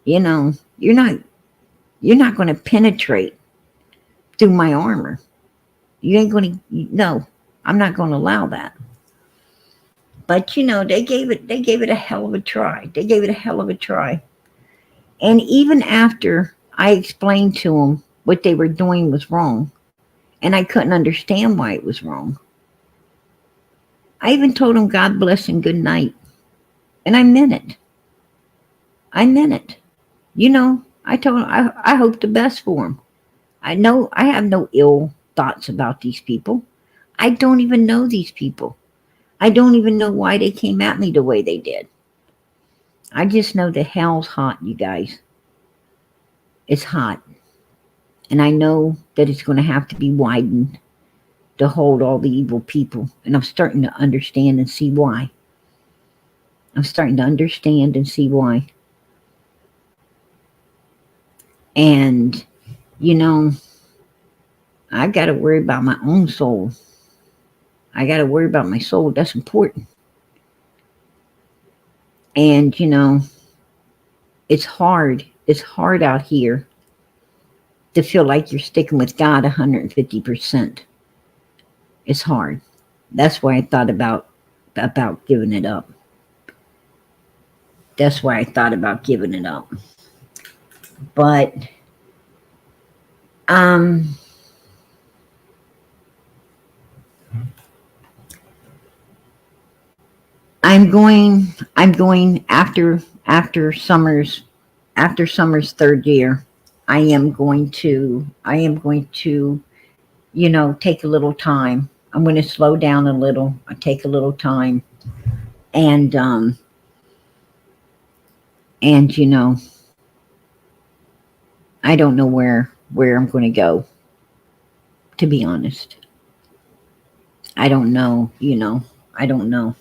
You know, you're not gonna penetrate through my armor. You ain't gonna, no, I'm not gonna allow that. But you know, they gave it a hell of a try. They gave it a hell of a try. And even after I explained to them what they were doing was wrong, and I couldn't understand why it was wrong, I even told them God bless and good night. And I meant it. I meant it. You know, I told them I hope the best for them. I know I have no ill thoughts about these people. I don't even know these people. I don't even know why they came at me the way they did. I just know the hell's hot, you guys. It's hot. And I know that it's going to have to be widened to hold all the evil people. And I'm starting to understand and see why. I'm starting to understand and see why. And, you know, I got to worry about my own soul. I got to worry about my soul. That's important. And, you know, it's hard. It's hard out here to feel like you're sticking with God 150%. It's hard. That's why I thought about giving it up. That's why I thought about giving it up. But I'm going after Summer's third year. I am going to, take a little time. I'm going to slow down a little. I take a little time, and I don't know where I'm going to go. To be honest, I don't know. I don't know.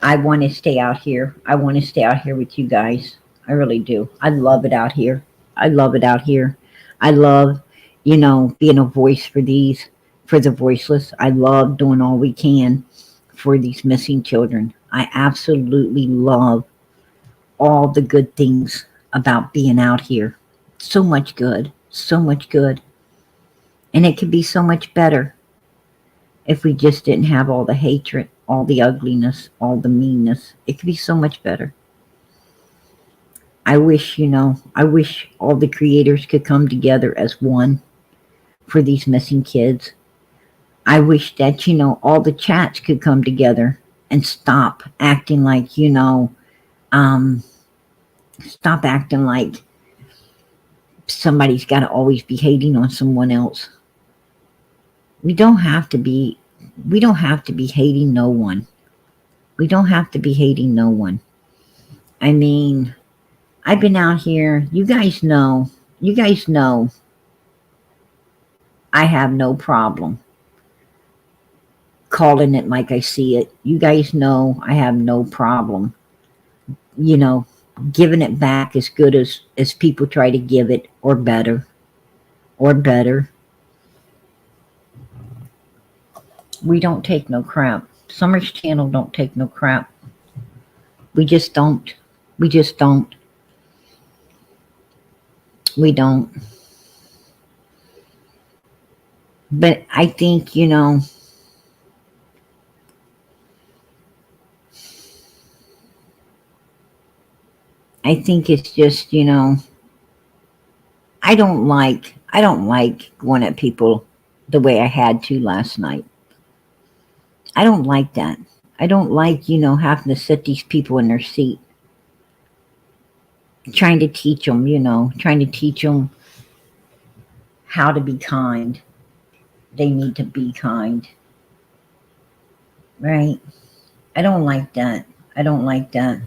I want to stay out here. I want to stay out here with you guys. I really do. I love it out here. I love it out here. I love, being a voice for the voiceless. I love doing all we can for these missing children. I absolutely love all the good things about being out here. So much good. So much good. And it could be so much better if we just didn't have all the hatred, all the ugliness, all the meanness. It could be so much better. I wish all the creators could come together as one for these missing kids. I wish that, all the chats could come together and stop acting like, stop acting like somebody's got to always be hating on someone else. We don't have to be hating no one. We don't have to be hating no one. I mean, I've been out here. You guys know I have no problem calling it like I see it. You guys know I have no problem, giving it back as good as people try to give it, or better. We don't take no crap. Summer's channel don't take no crap. We just don't. We don't. But I think, I think it's just, I don't like going at people the way I had to last night. I don't like that. I don't like, having to sit these people in their seat. Trying to teach them, how to be kind. They need to be kind. Right? I don't like that. I don't like being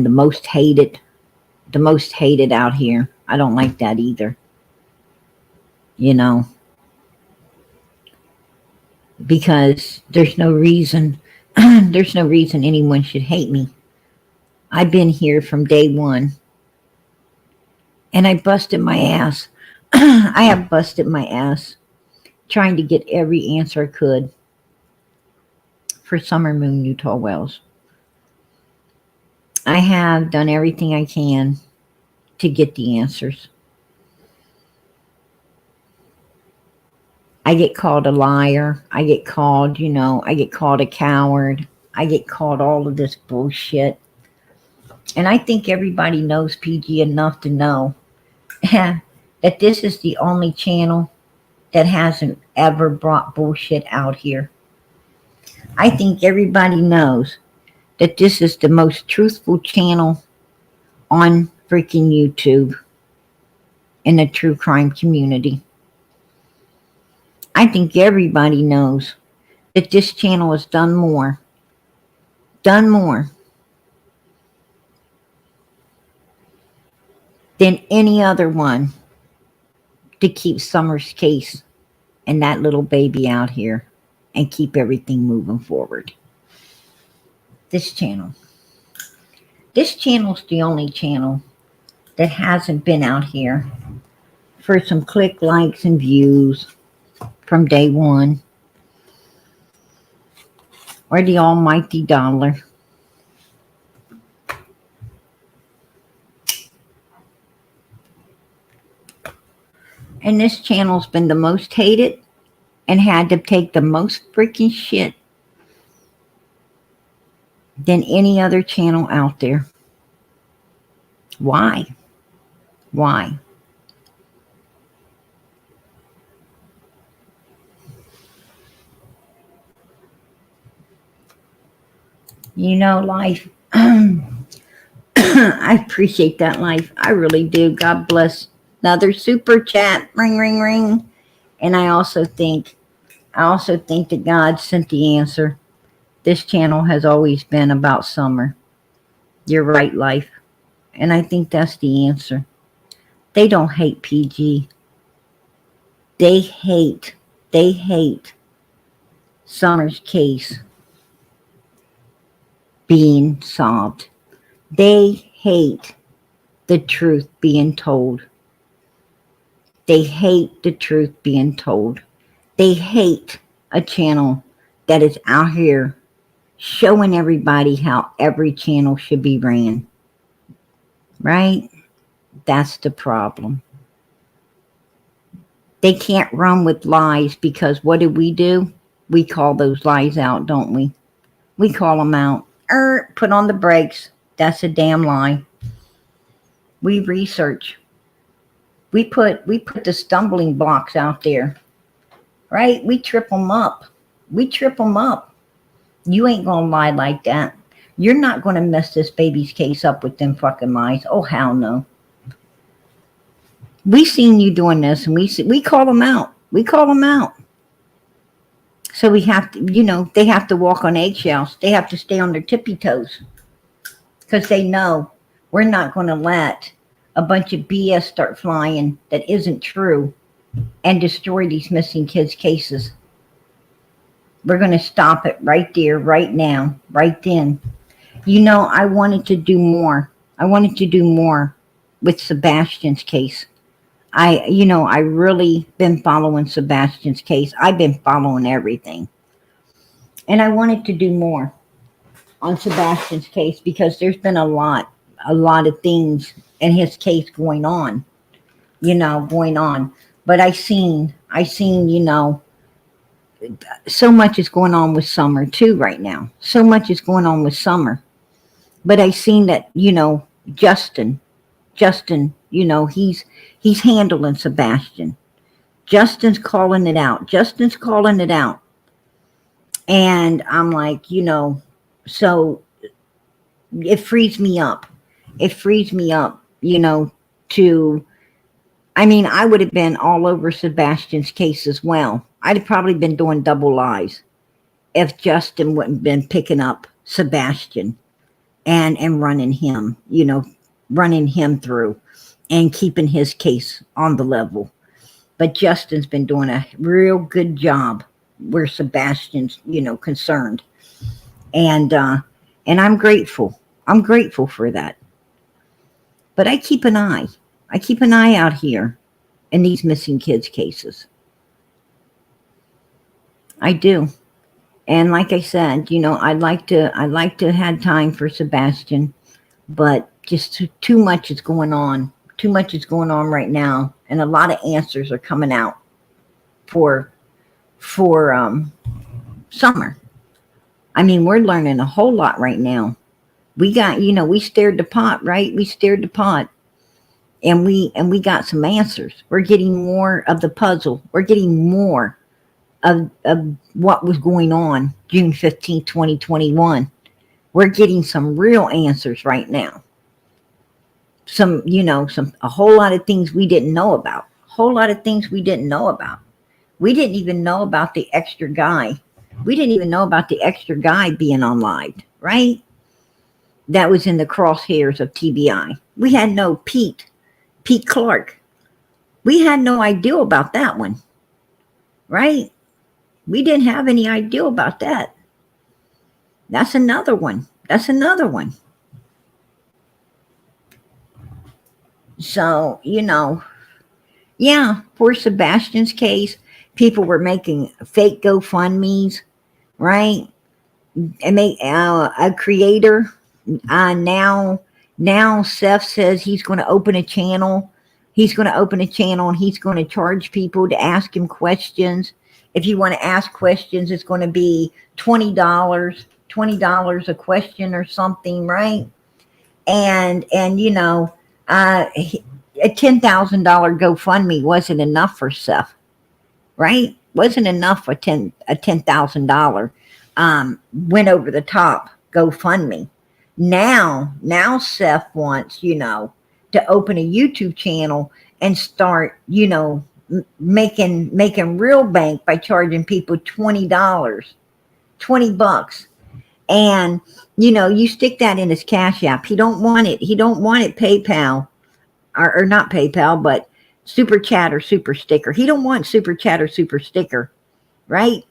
the most hated out here. I don't like that either. Because there's no reason anyone should hate me. I've been here from day one, and I busted my ass. I have busted my ass trying to get every answer I could for Summer Moon Utah Wells. I have done everything I can to get the answers. I get called a liar. I get called, a coward. I get called all of this bullshit. And I think everybody knows PG enough to know that this is the only channel that hasn't ever brought bullshit out here. I think everybody knows that this is the most truthful channel on freaking YouTube in the true crime community. I think everybody knows that this channel has done more than any other one to keep Summer's case and that little baby out here and keep everything moving forward. This channel's the only channel that hasn't been out here for some click, likes, and views from day one, or the almighty dollar. And this channel's been the most hated and had to take the most freaking shit than any other channel out there. Why? Life I appreciate that, Life. I really do. God bless. Another super chat. Ring, ring, ring. And I also think that God sent the answer. This channel has always been about summer. You're right, Life. And I think that's the answer. They don't hate PG. They hate Summer's case being solved. They hate the truth being told. They hate the truth being told. They hate a channel that is out here showing everybody how every channel should be ran. Right? That's the problem. They can't run with lies because what do? We call those lies out, don't we? We call them out. Put on the brakes. That's a damn lie. We research. We put the stumbling blocks out there. Right? We trip them up. You ain't gonna lie like that. You're not gonna mess this baby's case up with them fucking lies. Oh, hell no. We seen you doing this, and we call them out. So we have to, they have to walk on eggshells. They have to stay on their tippy toes because they know we're not going to let a bunch of BS start flying that isn't true and destroy these missing kids' cases. We're going to stop it right there, right now, right then. I wanted to do more. With Sebastian's case. I really been following Sebastian's case. I've been following everything. And I wanted to do more on Sebastian's case because there's been a lot of things in his case going on. But I seen, so much is going on with Summer too right now. So much is going on with Summer. But I seen that, Justin, he's handling Sebastian. Justin's calling it out. And I'm like, so it frees me up. I would have been all over Sebastian's case as well. I'd have probably been doing double lies if Justin wouldn't been picking up Sebastian and running him through and keeping his case on the level. But Justin's been doing a real good job where Sebastian's, concerned. And I'm grateful. I'm grateful for that. But I keep an eye out here in these missing kids cases. I do. And like I said, I'd like to have time for Sebastian, but just too much is going on. Too much is going on right now, and a lot of answers are coming out for Summer. We're learning a whole lot right now. We got, we stirred the pot, right? We stirred the pot, and we got some answers. We're getting more of the puzzle. We're getting more of what was going on June 15th, 2021. We're getting some real answers right now. A whole lot of things we didn't know about. We didn't even know about the extra guy. We didn't even know about the extra guy being on live, right? That was in the crosshairs of TBI. We had no Pete Clark. We had no idea about that one, right? We didn't have any idea about that. That's another one. So, for Sebastian's case, people were making fake GoFundMes, right? And make a creator. Now Seth says he's going to open a channel. And he's going to charge people to ask him questions. If you want to ask questions, it's going to be $20 a question or something, right? And a $10,000 GoFundMe wasn't enough for Seth, right? Wasn't enough for $10,000 went over the top GoFundMe. Now Seth wants, to open a YouTube channel and start, making real bank by charging people $20, $20. And, you stick that in his Cash App. He don't want it. He don't want it PayPal or not PayPal, but Super Chat or Super Sticker. He don't want Super Chat or Super Sticker, right?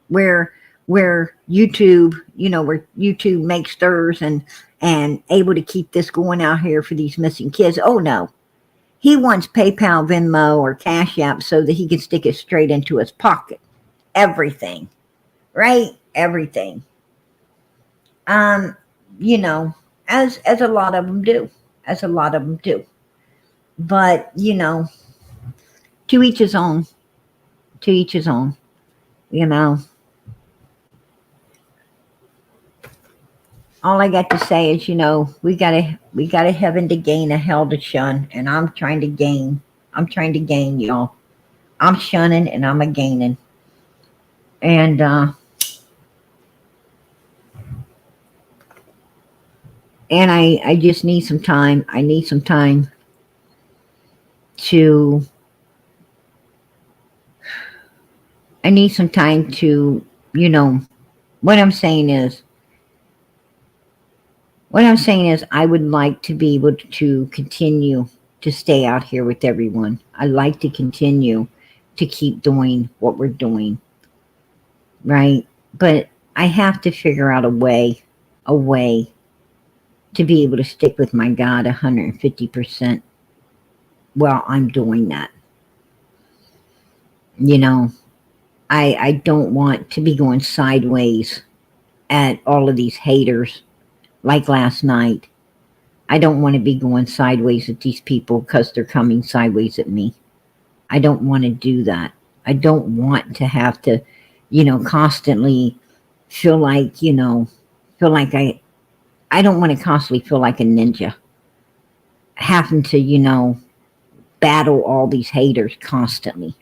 Where YouTube, where YouTube makes stirs and able to keep this going out here for these missing kids. Oh no. He wants PayPal, Venmo, or Cash App so that he can stick it straight into his pocket. Everything. Right? Everything. As a lot of them do. As a lot of them do. But, to each his own. To each his own. All I got to say is, we got a heaven to gain, a hell to shun, and I'm trying to gain. I'm trying to gain, y'all. I'm shunning and I'm a gaining. And I just need some time. I need some time to what I'm saying is I would like to be able to continue to stay out here with everyone. I like to continue to keep doing what we're doing. Right? But I have to figure out a way to be able to stick with my God 150% while I'm doing that. I don't want to be going sideways at all of these haters like last night. I don't want to be going sideways at these people because they're coming sideways at me. I don't want to do that. I don't want to have to, constantly feel like, I don't want to constantly feel like a ninja. Having to, battle all these haters constantly.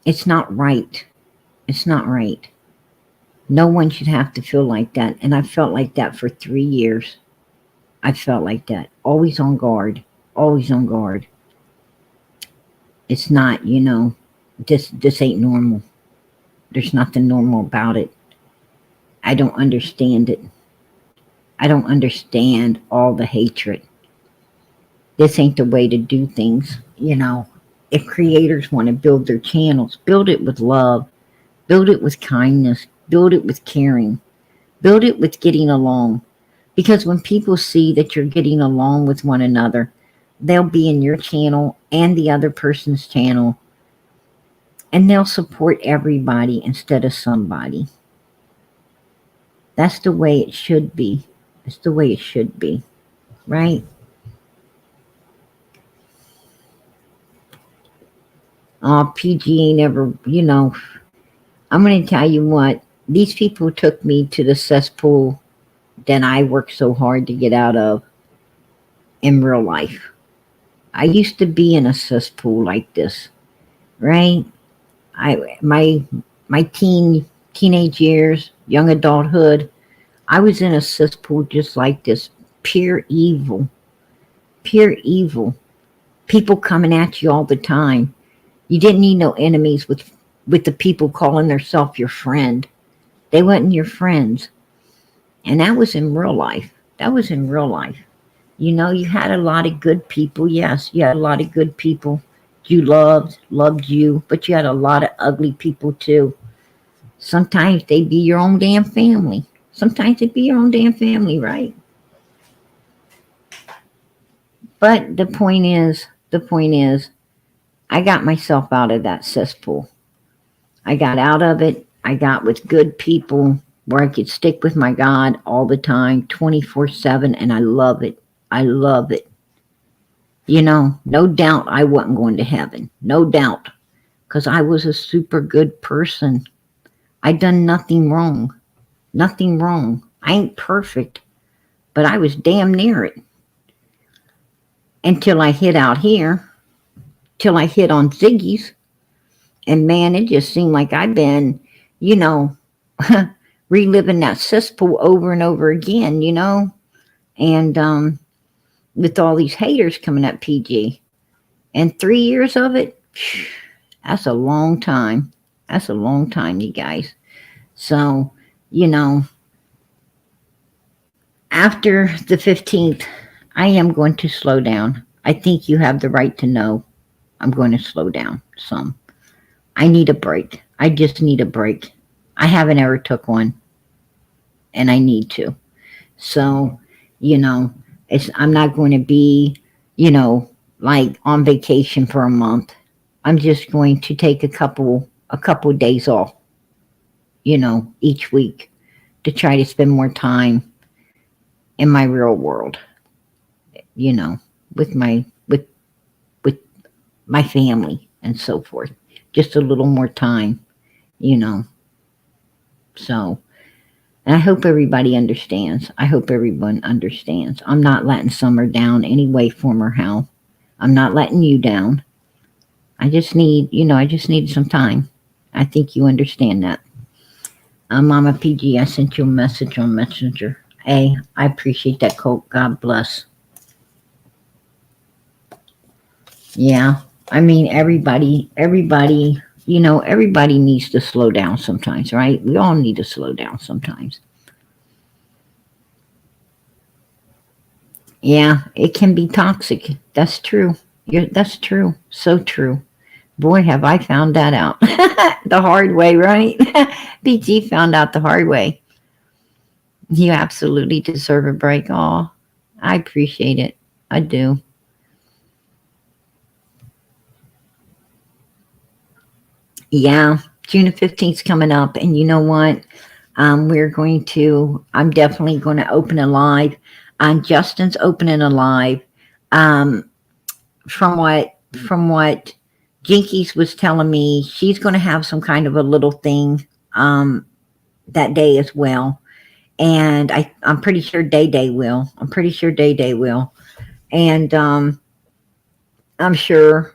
It's not right. It's not right. No one should have to feel like that. And I felt like that for 3 years. I felt like that. Always on guard. Always on guard. It's not, this ain't normal. There's nothing normal about it. I don't understand it. I don't understand all the hatred. This ain't the way to do things, If creators want to build their channels, build it with love. Build it with kindness. Build it with caring. Build it with getting along. Because when people see that you're getting along with one another, they'll be in your channel and the other person's channel. And they'll support everybody instead of somebody. That's the way it should be. It's the way it should be. Right? Oh, PG ain't ever, I'm going to tell you what. These people took me to the cesspool that I worked so hard to get out of in real life. I used to be in a cesspool like this, right? My teenage years, young adulthood, I was in a cesspool just like this. Pure evil. Pure evil. People coming at you all the time. You didn't need no enemies with the people calling themselves your friend. They wasn't your friends. And that was in real life. That was in real life. You had a lot of good people. Yes, you had a lot of good people you loved you, but you had a lot of ugly people too. Sometimes they'd be your own damn family. Sometimes they'd be your own damn family, right? But the point is, I got myself out of that cesspool. I got out of it. I got with good people where I could stick with my God all the time, 24/7, and I love it. I love it. No doubt I wasn't going to heaven. No doubt. Because I was a super good person. I done nothing wrong. Nothing wrong. I ain't perfect. But I was damn near it. Until I hit out here. Till I hit on Ziggy's. And man, it just seemed like I've been, reliving that cesspool over and over again, you know? And with all these haters coming at PG. And 3 years of it, that's a long time. That's a long time, you guys. So, you know, after the 15th, I am going to slow down. I think you have the right to know I'm going to slow down some. I need a break. I just need a break. I haven't ever took one, and I need to. So, you know, I'm not going to be, you know, like on vacation for a month. I'm just going to take a couple days off, you know, each week to try to spend more time in my real world, you know, with my family and so forth. Just a little more time, you know. So, and I hope everybody understands. I hope everyone understands. I'm not letting Summer down any way, form, or how. I'm not letting you down. I just need, you know, I just need some time. I think you understand that. Mama PG, I sent you a message on Messenger. Hey, I appreciate that, Colt. God bless. Yeah, I mean, everybody, you know, everybody needs to slow down sometimes, right? We all need to slow down sometimes. Yeah, it can be toxic. That's true. That's true. So true. Boy, have I found that out the hard way, right? BG found out the hard way. You absolutely deserve a break. Oh, I appreciate it. I do. Yeah, June 15th is coming up, and you know what? I'm definitely going to open a live. Justin's opening a live. Um, from what Jinkies was telling me, she's going to have some kind of a little thing that day as well. And I'm pretty sure Day will. And I'm sure,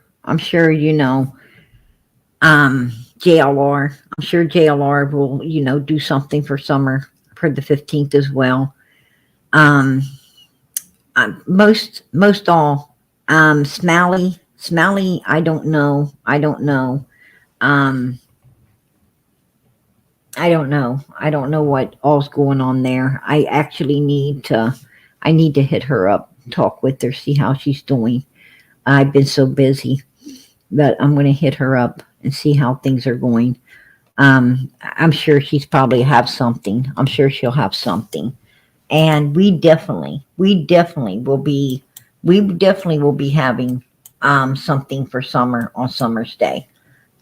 you know, JLR. I'm sure JLR will, you know, do something for Summer for the 15th as well. Most all, Smalley, I don't know. I don't know what all's going on there. I actually need to hit her up, talk with her, see how she's doing. I've been so busy, but I'm going to hit her up and see how things are going. I'm sure she's probably have something. I'm sure she'll have something. And we definitely will be having something for Summer on Summer's Day.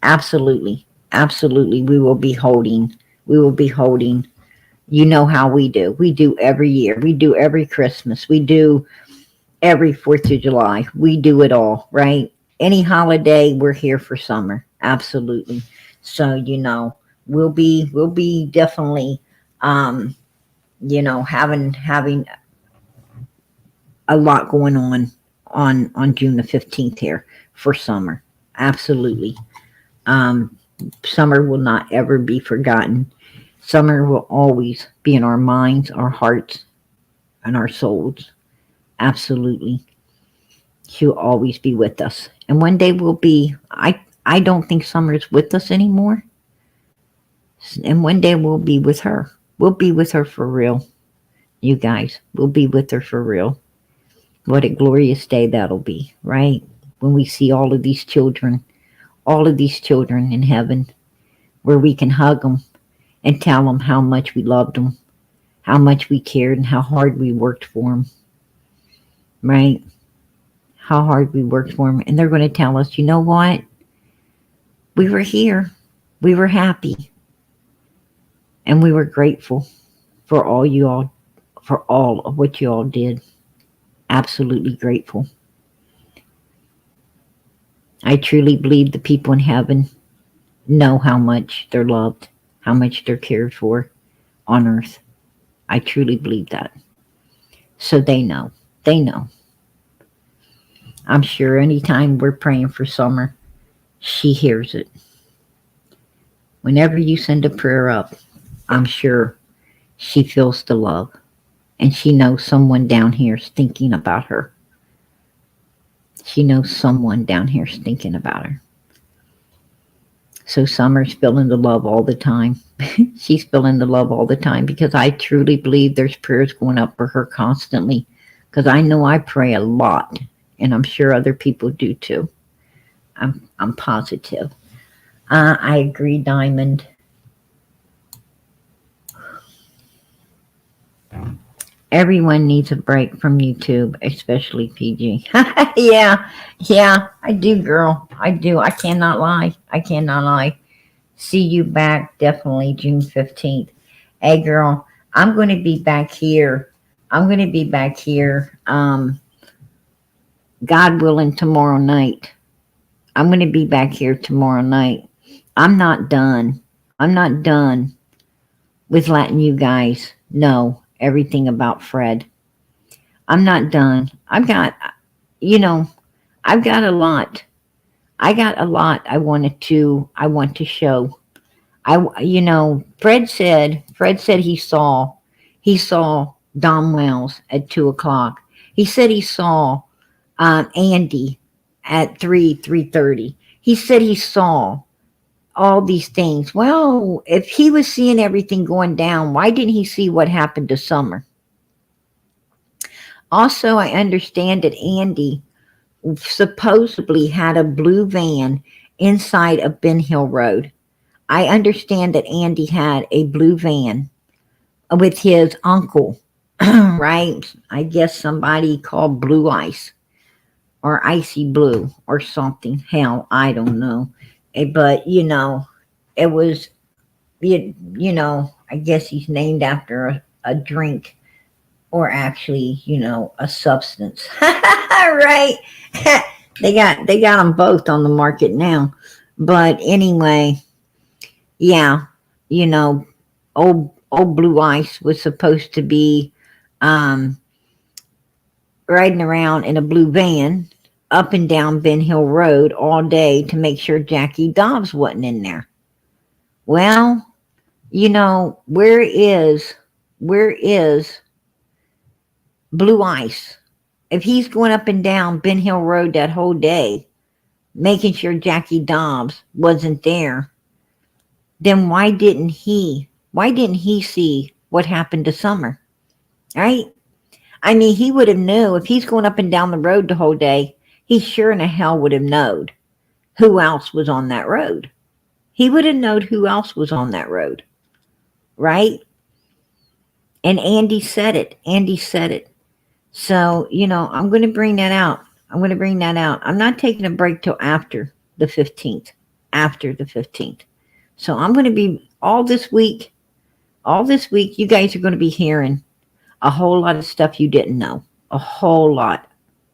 Absolutely. We will be holding, you know how we do. We do every year. We do every Christmas. We do every 4th of July. We do it all, right? Any holiday, we're here for Summer. Absolutely. So, you know, we'll be definitely, you know, having a lot going on June the 15th here for Summer. Absolutely. Summer will not ever be forgotten. Summer will always be in our minds, our hearts, and our souls. Absolutely. She'll always be with us. And one day we'll be, I don't think Summer's with us anymore. And one day we'll be with her. We'll be with her for real. You guys, we'll be with her for real. What a glorious day that'll be, right? When we see all of these children in heaven, where we can hug them and tell them how much we loved them, how much we cared, and how hard we worked for them, right? How hard we worked for them. And they're going to tell us, you know what? We were here. We were happy. And we were grateful for all of what you all did. Absolutely grateful. I truly believe the people in heaven know how much they're loved, how much they're cared for on earth. I truly believe that. So they know. I'm sure anytime we're praying for Summer, she hears it. Whenever you send a prayer up, I'm sure she feels the love. And she knows someone down here is thinking about her. She knows someone down here is thinking about her. So Summer's feeling the love all the time. She's feeling the love all the time because I truly believe there's prayers going up for her constantly. Because I know I pray a lot, and I'm sure other people do too. I'm positive. I agree, Diamond. Everyone needs a break from YouTube, especially PG. Yeah, I do, girl. I do. I cannot lie. See you back definitely June 15th. Hey, girl, I'm going to be back here. God willing, tomorrow night. I'm going to be back here tomorrow night. I'm not done. With letting you guys know everything about Fred. I'm not done. I've got a lot. I want to show. Fred said he saw Dom Wells at 2:00. He said he saw Andy at 3:30. He said he saw all these things. Well, if he was seeing everything going down, why didn't he see what happened to Summer? Also, I understand that Andy supposedly had a blue van inside of Ben Hill Road. I understand that Andy had a blue van with his uncle, right? I guess somebody called Blue Ice or Icy Blue or something. Hell, I don't know. But, it was, I guess he's named after a drink or actually, a substance. Right? They got them both on the market now. But anyway, yeah, old Blue Ice was supposed to be riding around in a blue van up and down Ben Hill Road all day to make sure Jackie Dobbs wasn't in there. Well, where is Blue Ice? If he's going up and down Ben Hill Road that whole day, making sure Jackie Dobbs wasn't there, then why didn't he see what happened to Summer? Right? I mean, he would have knew if he's going up and down the road the whole day, he sure in the hell would have known who else was on that road. He would have known who else was on that road. Right? And Andy said it. So, I'm going to bring that out. I'm not taking a break till after the 15th. So I'm going to be all this week, you guys are going to be hearing a whole lot of stuff you didn't know. A whole lot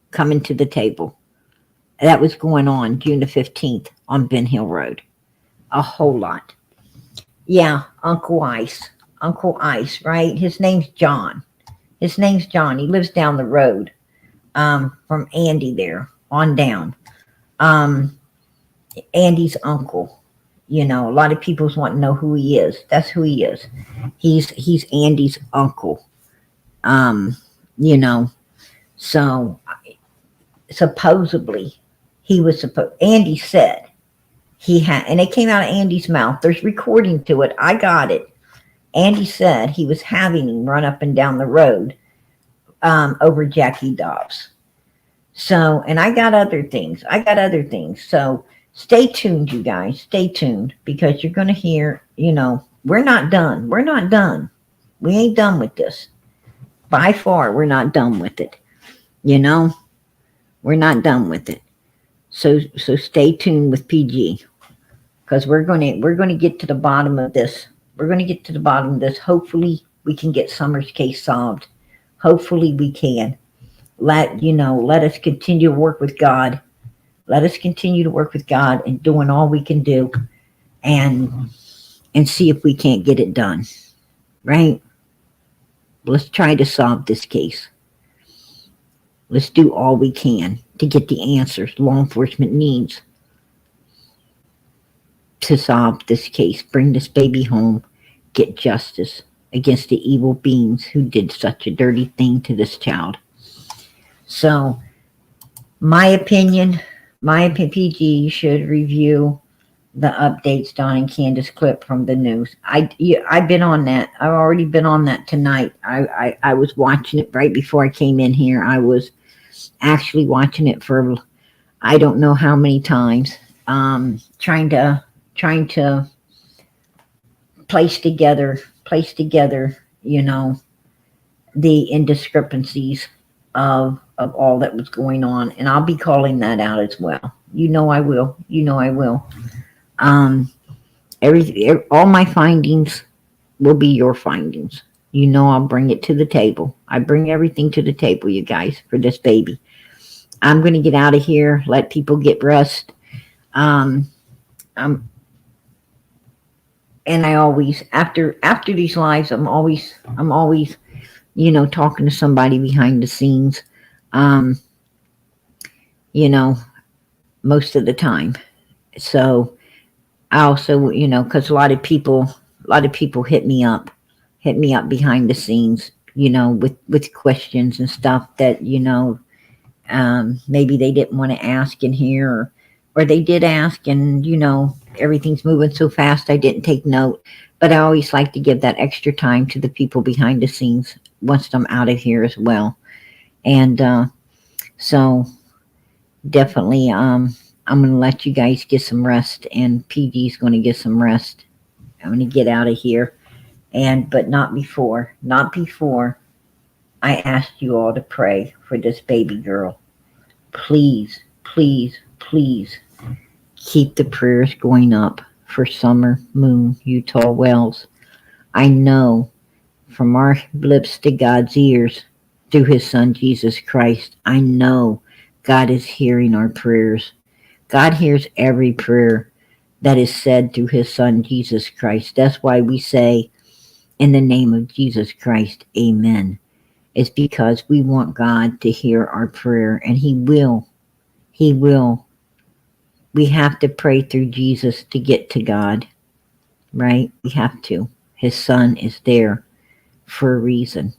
coming to the table. That was going on June the 15th on Ben Hill Road. A whole lot. Yeah, Uncle Ice, right? His name's John. He lives down the road from Andy there on down. Andy's uncle. A lot of people want to know who he is. That's who he is. He's Andy's uncle. So supposedly Andy said he had, and it came out of Andy's mouth. There's recording to it. I got it. Andy said he was having him run up and down the road over Jackie Dobbs. So, and I got other things. So stay tuned, you guys. Stay tuned because you're going to hear, we're not done. We ain't done with this. By far, we're not done with it. We're not done with it. So stay tuned with PG because we're going to get to the bottom of this. Hopefully we can get Summer's case solved. Hopefully we can. Let us continue to work with God. And doing all we can do and see if we can't get it done. Right? Let's try to solve this case. Let's do all we can to get the answers law enforcement needs to solve this case. Bring this baby home. Get justice. against the evil beings who did such a dirty thing to this child. So, my opinion, PG, you should review the updates, Don and Candace clip from the news. I've been on that. I've already been on that tonight. I was watching it right before I came in here. I was actually watching it for I don't know how many times. Trying to place together, you know, the indiscrepancies of all that was going on, and I'll be calling that out as well. You know I will. All my findings will be your findings. You know I'll bring it to the table. I bring everything to the table, you guys, for this baby. I'm going to get out of here, let people get rest. And I always, after these lives, I'm always, you know, talking to somebody behind the scenes, you know, most of the time. So I also, you know, because a lot of people hit me up behind the scenes, you know, with questions and stuff that, you know, maybe they didn't want to ask in here, or they did ask, and, you know, everything's moving so fast I didn't take note. But I always like to give that extra time to the people behind the scenes once I'm out of here as well. And so definitely I'm going to let you guys get some rest, and PG's going to get some rest. I'm going to get out of here, but not before I asked you all to pray for this baby girl. Please, please, please keep the prayers going up for Summer Moon Utah Wells. I know from our lips to God's ears through his son Jesus Christ, I know God is hearing our prayers. God hears every prayer that is said through his son Jesus Christ. That's why we say, in the name of Jesus Christ, amen. It's because we want God to hear our prayer, and he will. He will. We have to pray through Jesus to get to God, right? We have to. His son is there for a reason.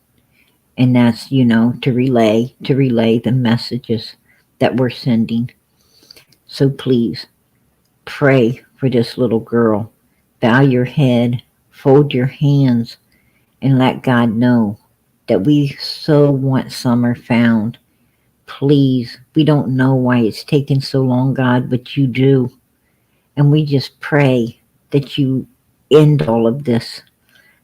And that's, you know, to relay the messages that we're sending. So please pray for this little girl. Bow your head, fold your hands, and let God know that we so want Summer found. Please, we don't know why it's taken so long, God, but you do. And we just pray that you end all of this,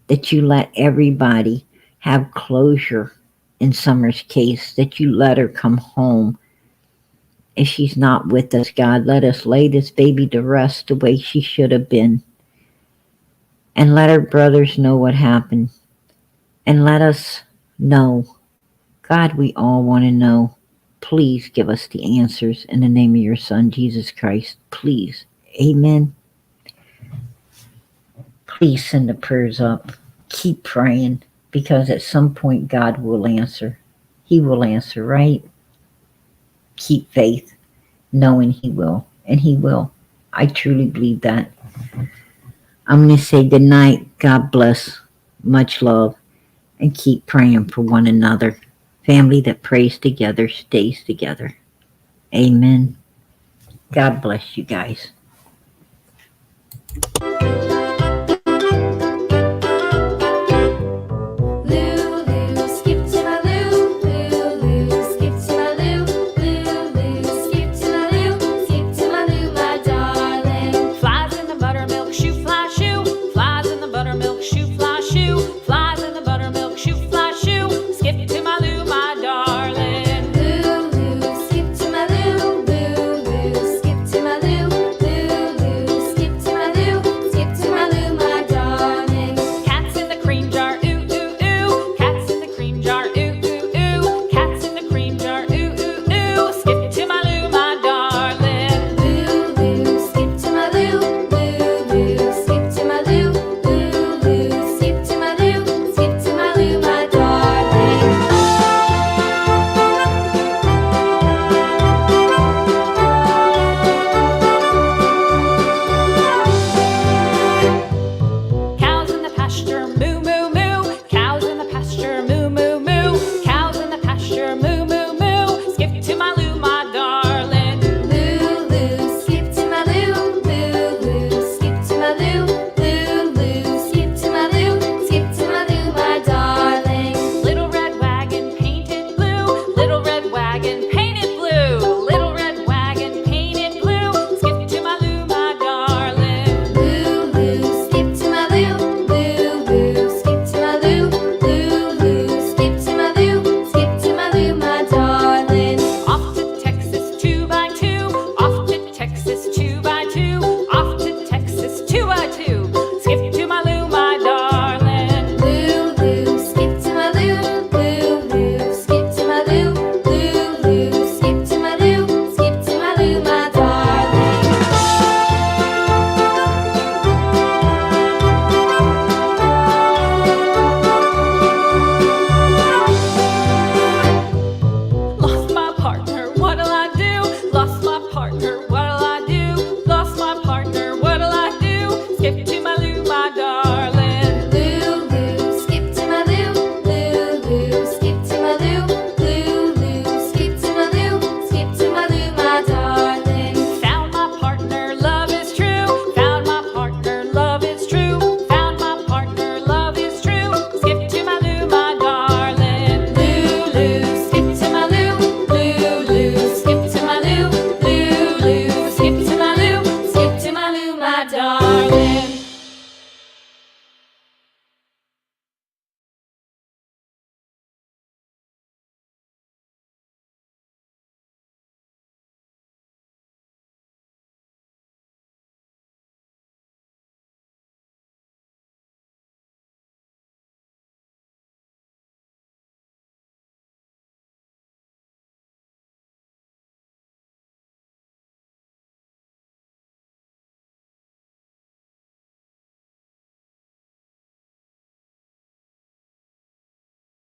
that you let everybody have closure in Summer's case, that you let her come home. If she's not with us, God, let us lay this baby to rest the way she should have been. And let her brothers know what happened. And let us know. God, we all want to know. Please give us the answers in the name of your son, Jesus Christ. Please. Amen. Please send the prayers up. Keep praying, because at some point God will answer. He will answer, right? Keep faith, knowing he will, and he will. I truly believe that. I'm going to say good night. God bless. Much love. And keep praying for one another. Family that prays together stays together. Amen. God bless you guys.